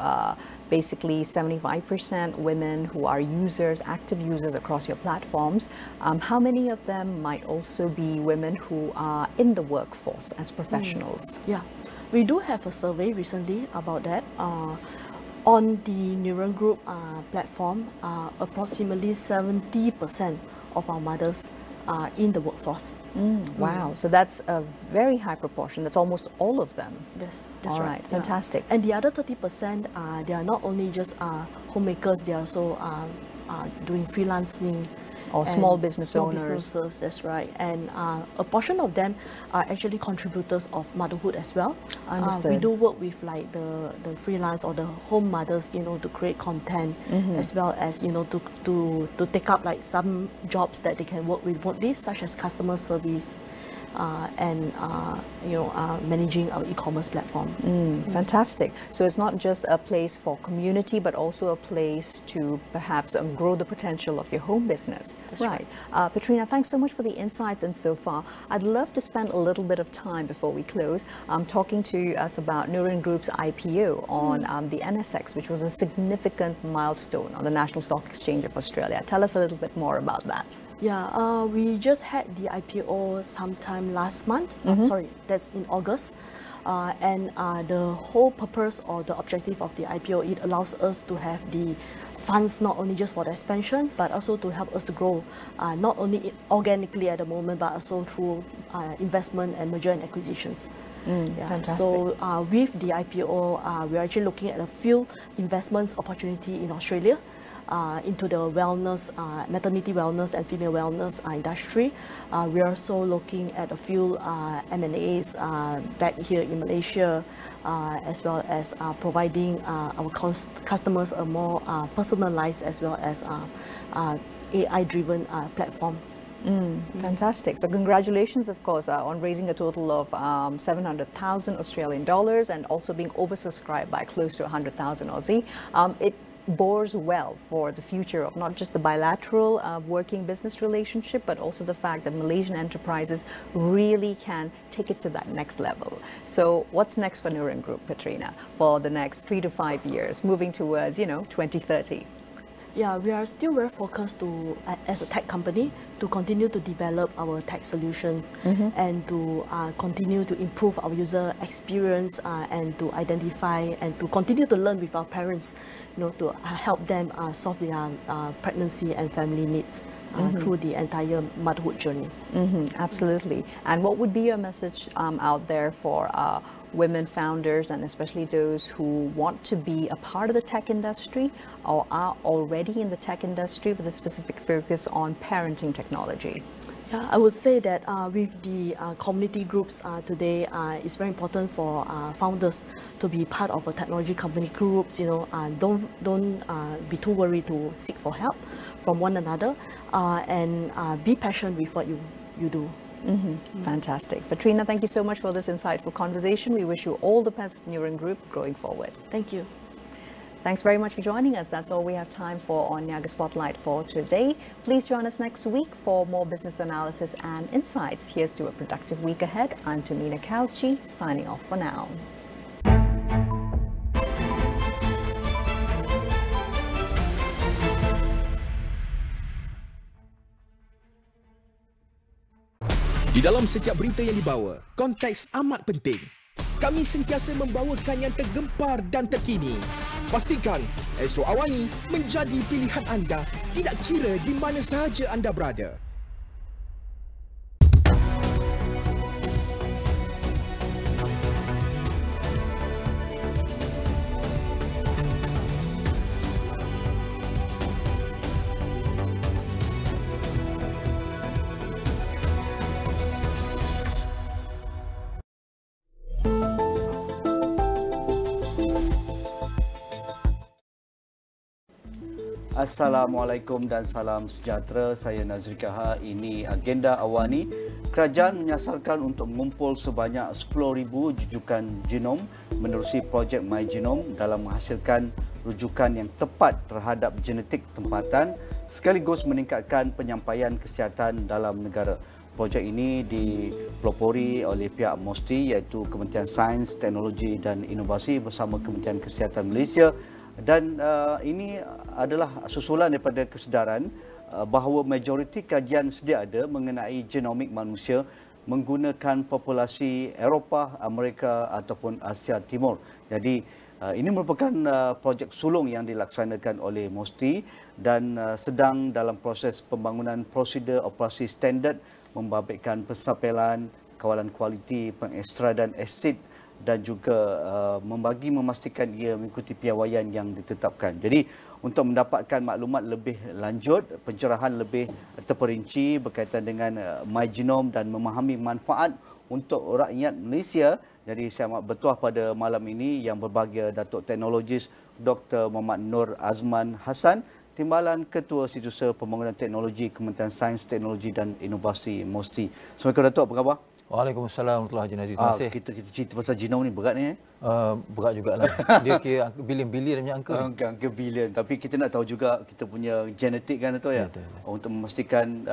basically 75% women who are users, active users across your platforms, how many of them might also be women who are in the workforce as professionals? Yeah, we do have a survey recently about that. On the Neuron Group platform, approximately 70% of our mothers are in the workforce. Wow, so that's a very high proportion. That's almost all of them. Yes, that's all right. right. Fantastic. And the other 30%, they are not only just homemakers, they are also doing freelancing. Or small business small owners. Businesses, that's right. And a portion of them are actually contributors of motherhood as well. Understood. We do work with like the freelance or the home mothers, you know, to create content, as well as, you know, to take up like some jobs that they can work remotely, such as customer service, and managing our e-commerce platform. Fantastic. So it's not just a place for community, but also a place to perhaps grow the potential of your home business. That's right. Petrina, thanks so much for the insights and so far. I'd love to spend a little bit of time before we close talking to us about Neuron Group's IPO on the NSX, which was a significant milestone on the National Stock Exchange of Australia. Tell us a little bit more about that. Yeah, we just had the IPO sometime last month. Sorry, that's in August. And the whole purpose or the objective of the IPO, it allows us to have the funds not only just for the expansion, but also to help us to grow, not only organically at the moment, but also through investment and merger and acquisitions. Fantastic. So with the IPO, we're actually looking at a few investments opportunity in Australia, into the wellness, maternity wellness and female wellness industry. We are also looking at a few M&As back here in Malaysia, as well as providing our customers a more personalized as well as AI-driven platform. Fantastic. So congratulations, of course, on raising a total of 700,000 Australian dollars and also being oversubscribed by close to 100,000 Aussie. It bores well for the future of not just the bilateral working business relationship, but also the fact that Malaysian enterprises really can take it to that next level. So what's next for Neuron Group, Petrina, for the next 3 to 5 years, moving towards, 2030? Yeah, we are still very focused to, as a tech company, to continue to develop our tech solution and to continue to improve our user experience and to identify and to continue to learn with our parents, to help them solve their pregnancy and family needs through the entire motherhood journey. Absolutely. And what would be your message out there for women founders, and especially those who want to be a part of the tech industry or are already in the tech industry with a specific focus on parenting technology? Yeah, I would say that with the community groups today, it's very important for founders to be part of a technology company groups. Don't be too worried to seek for help from one another, and be passionate with what you do. Fantastic. Petrina, thank you so much for this insightful conversation. We wish you all the best with Neuron Group going forward. Thank you. Thanks very much for joining us. That's all we have time for on Niaga Spotlight for today. Please join us next week for more business analysis and insights. Here's to a productive week ahead. I'm Tehmina Kaoosji, signing off for now. Di dalam setiap berita yang dibawa, konteks amat penting. Kami sentiasa membawakan yang tergempar dan terkini. Pastikan Astro AWANI menjadi pilihan anda, tidak kira di mana sahaja anda berada. Assalamualaikum dan salam sejahtera. Saya Nazrikaha. Ini Agenda Awani. Kerajaan menyasarkan untuk mengumpul sebanyak 10,000 rujukan genom menerusi projek My Genome dalam menghasilkan rujukan yang tepat terhadap genetik tempatan sekaligus meningkatkan penyampaian kesihatan dalam negara. Projek ini dipelopori oleh pihak MOSTI iaitu Kementerian Sains, Teknologi dan Inovasi bersama Kementerian Kesihatan Malaysia. Dan ini adalah susulan daripada kesedaran bahawa majoriti kajian sedia ada mengenai genomik manusia menggunakan populasi Eropah, Amerika ataupun Asia Timur. Jadi ini merupakan projek sulung yang dilaksanakan oleh MOSTI dan sedang dalam proses pembangunan prosedur operasi standard membabitkan pensampaian, kawalan kualiti, pengekstradan asid dan juga memastikan ia mengikuti piawaian yang ditetapkan. Jadi untuk mendapatkan maklumat lebih lanjut, pencerahan lebih terperinci berkaitan dengan My Genome dan memahami manfaat untuk rakyat Malaysia. Jadi saya amat bertuah pada malam ini yang berbahagia Datuk Teknologis Dr. Muhammad Nur Azman Hassan, Timbalan Ketua Setiausaha Pembangunan Teknologi Kementerian Sains, Teknologi dan Inovasi MOSTI. Assalamualaikum Datuk, apa khabar? Waalaikumsalam warahmatullahi wabarakatuh. Kita cerita pasal genome ni berat ni. Berat jugalah. Dia kira bilion-bilion punya angka. Angka bilion. Tapi kita nak tahu juga kita punya genetik kan tu ya. Betul. Untuk memastikan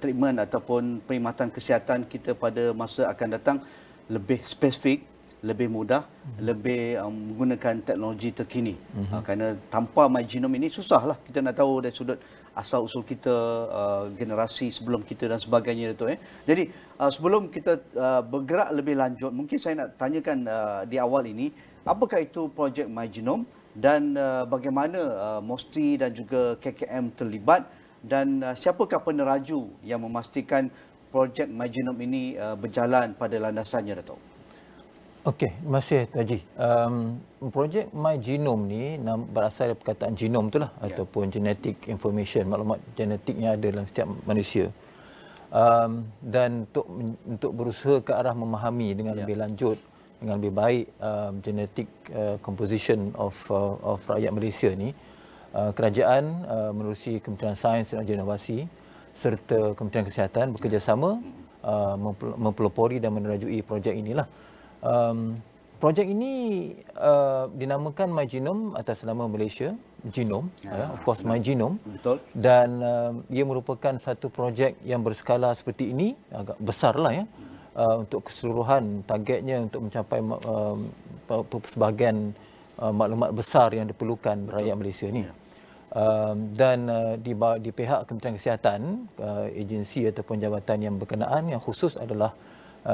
treatment ataupun perkhidmatan kesihatan kita pada masa akan datang lebih spesifik, lebih mudah, lebih menggunakan teknologi terkini. Kerana tanpa My Genome ini susahlah kita nak tahu dari sudut asal usul kita, generasi sebelum kita dan sebagainya tu. Jadi sebelum kita bergerak lebih lanjut, mungkin saya nak tanyakan di awal ini, apakah itu projek My Genome dan bagaimana MOSTI dan juga KKM terlibat dan siapakah peneraju yang memastikan projek My Genome ini berjalan pada landasannya, Datuk? Okey, masih Haji. Projek My Genome ni berasal dari perkataan genom itulah ataupun genetic information, maklumat genetik yang ada dalam setiap manusia. Dan untuk berusaha ke arah memahami dengan lebih lanjut, dengan lebih baik genetic composition of rakyat Malaysia ni, kerajaan menerusi Kementerian Sains dan Inovasi serta Kementerian Kesihatan bekerjasama mempelopori dan menerajui projek inilah. Projek ini dinamakan My Genome atas nama Malaysia Genome, of course My Genome. Betul. Dan ia merupakan satu projek yang berskala seperti ini, agak besarlah ya. Untuk keseluruhan targetnya untuk mencapai sebahagian maklumat besar yang diperlukan rakyat Malaysia ni. Dan di pihak Kementerian Kesihatan, agensi ataupun jabatan yang berkenaan yang khusus adalah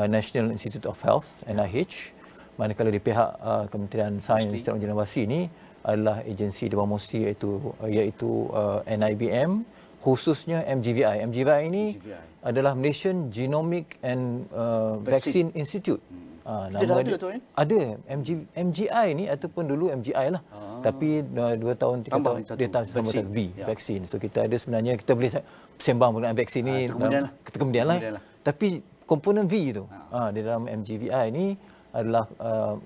National Institute of Health, NIH, manakala di pihak Kementerian Sains dan Inovasi ini adalah agensi di bawah MOSTI iaitu NIBM, khususnya MGVI. MGVI ini adalah Malaysian Genomic and Vaccine Institute. Nama dia ada MGI ni ataupun dulu MGI lah. Tapi 2 tahun 3 tahun dia tambah V, vaksin. So kita ada sebenarnya kita boleh sembang mengenai vaksin ni kemudian lah. Tapi komponen V itu di dalam MGVI ini adalah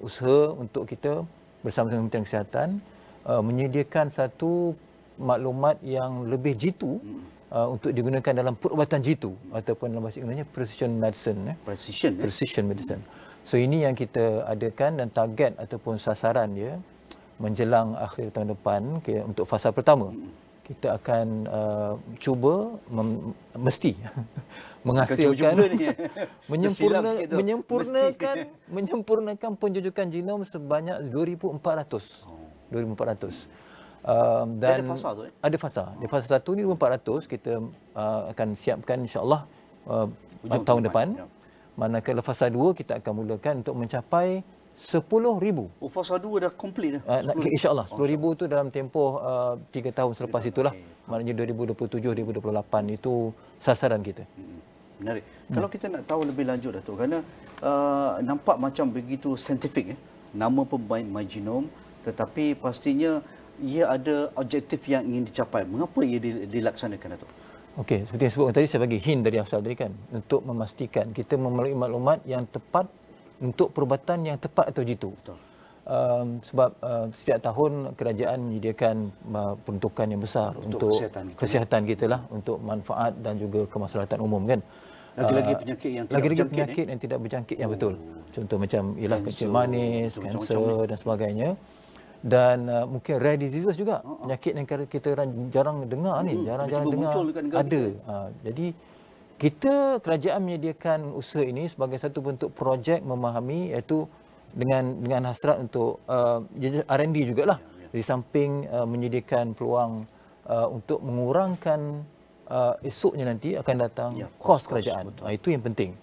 usaha untuk kita bersama dengan Kementerian Kesihatan menyediakan satu maklumat yang lebih jitu untuk digunakan dalam perubatan jitu ataupun dalam bahasa Inggerisnya precision medicine. Precision medicine. So ini yang kita adakan dan target ataupun sasaran dia menjelang akhir tahun depan untuk fasa pertama. Kita akan cuba mesti menghasilkan menyempurnakan penjujukan genom sebanyak 2,400. Dan ada fasa. Di fasa 1 ni 2,400 kita akan siapkan insya-Allah tahun depan. Manakala fasa 2 kita akan mulakan untuk mencapai 10,000. Oh, fasa 2 dah komplit dah. InsyaAllah 10,000 tu dalam tempoh 3 tahun selepas itulah. Maknanya 2027-2028 itu sasaran kita. Menarik. Kalau kita nak tahu lebih lanjut Datuk, kerana nampak macam begitu saintifik nama pun My Genome, tetapi pastinya ia ada objektif yang ingin dicapai. Mengapa ia dilaksanakan, Datuk? Okey, seperti yang sebutkan tadi, saya bagi hint dari asal tadi kan, untuk memastikan kita memerlukan maklumat yang tepat untuk perubatan yang tepat atau jitu. sebab setiap tahun kerajaan menyediakan peruntukan yang besar untuk kesihatan kita lah, untuk manfaat dan juga kemaslahatan umum kan. Lagi-lagi penyakit yang tidak lagi-lagi berjangkit, penyakit yang tidak berjangkit yang betul. Contoh macam ialah kencing manis, kanser dan sebagainya. Dan mungkin rare diseases juga, penyakit yang kita jarang dengar ni, jarang-jarang dengar ada. Jadi kita kerajaan menyediakan usaha ini sebagai satu bentuk projek memahami, iaitu dengan hasrat untuk R&D jugalah. Di samping menyediakan peluang untuk mengurangkan esoknya nanti akan datang kos kerajaan. Itu yang penting.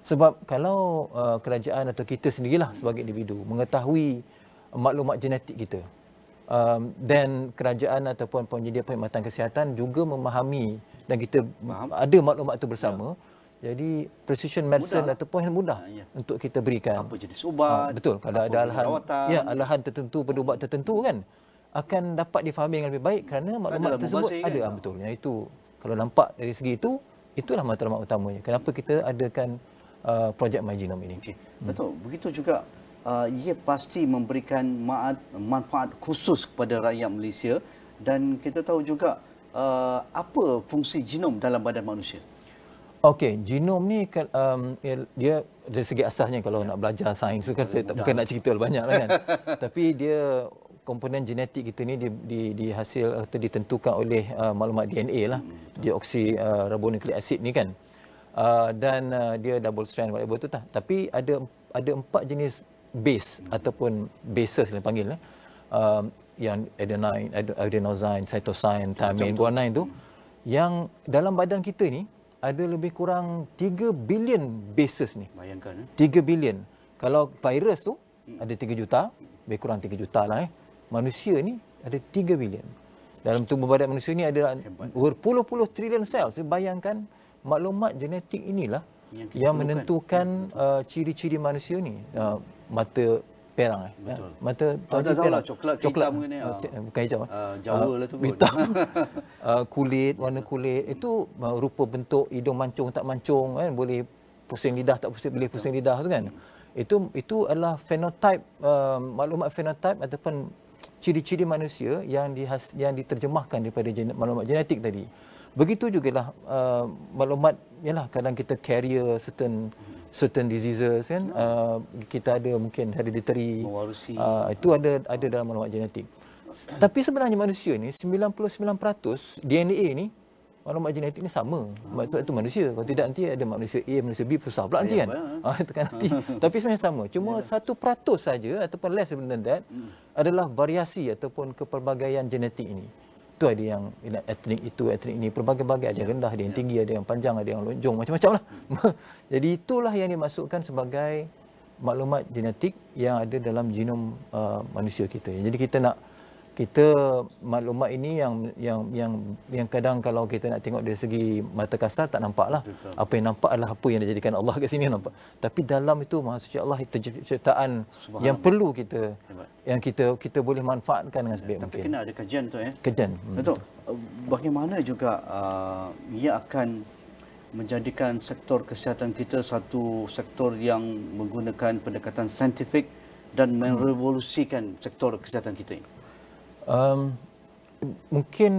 Sebab kalau kerajaan atau kita sendirilah sebagai individu mengetahui maklumat genetik kita, dan kerajaan ataupun penyedia perkhidmatan kesihatan juga memahami dan kita ada maklumat itu bersama, jadi precision medicine ataupun yang mudah untuk kita berikan. Apa jenis ubat? Betul. Kalau ada alahan tertentu pada ubat tertentu kan, akan dapat difahami dengan lebih baik kerana maklumat tersebut ada. Betul. Yang itu kalau nampak dari segi itu, itulah matlamat utamanya. Kenapa kita adakan projek My Genome ini. Betul. Begitu juga ia pasti memberikan manfaat khusus kepada rakyat Malaysia, dan kita tahu juga apa fungsi genom dalam badan manusia. Okey, genom ni kan dia dari segi asasnya kalau nak belajar sains kan saya bukan nak cerita banyak lah kan. Tapi dia komponen genetik kita ni dihasil atau ditentukan oleh maklumat DNA lah, deoksiribonukleik asid ni kan. Dan dia double strand whatever tu tah. Tapi ada 4 jenis base ataupun bases yang panggil yang adenosine, cytosine, thymine, guanine tu, yang dalam badan kita ni ada lebih kurang 3 bilion bases ni. Bayangkan 3 bilion. Kalau virus tu ada 3 juta, lebih kurang 3 juta lah Manusia ni ada 3 bilion. Dalam tubuh badan manusia ni ada berpuluh-puluh trilion sel. Saya bayangkan maklumat genetik inilah yang menentukan ciri-ciri manusia ni. Mata perang mata perang, coklat bukan hijau, Jawa lah tu hitam. Kulit, warna kulit itu rupa bentuk hidung mancung tak mancung kan, boleh pusing lidah tak boleh pusing lidah tu kan. Itu adalah fenotype, maklumat fenotype ataupun ciri-ciri manusia yang diterjemahkan daripada maklumat genetik tadi. Begitu jugalah maklumat, yalah kadang kita carrier certain diseases kan, kita ada mungkin hereditary, itu ada dalam maklumat genetik. Tapi sebenarnya manusia ni 99% DNA ni maklumat genetik ni sama. Sebab itu manusia. Kalau tidak nanti ada manusia A, manusia B, susah pula nanti kan. Tekan nanti. Tapi sebenarnya sama. Cuma 1% saja ataupun less than that adalah variasi ataupun kepelbagaian genetik ini. Itu ada yang etnik itu, etnik ini, pelbagai-bagai, ada yang rendah, ada yang tinggi, ada yang panjang, ada yang lonjong, macam-macam lah. Jadi itulah yang dimasukkan sebagai maklumat genetik yang ada dalam genom manusia kita. Jadi kita maklumat ini yang kadang kalau kita nak tengok dari segi mata kasar tak nampaklah. Apa yang nampak adalah apa yang dijadikan Allah kat sini nampak. Tapi dalam itu Maha Suci Allah, itu ciptaan yang perlu kita boleh manfaatkan dengan sebaik mungkin. Tapi kena ada kajian tu Kajian. Betul. Bagaimana juga ia akan menjadikan sektor kesihatan kita satu sektor yang menggunakan pendekatan saintifik dan merevolusikan sektor kesihatan kita ini? Mungkin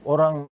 orang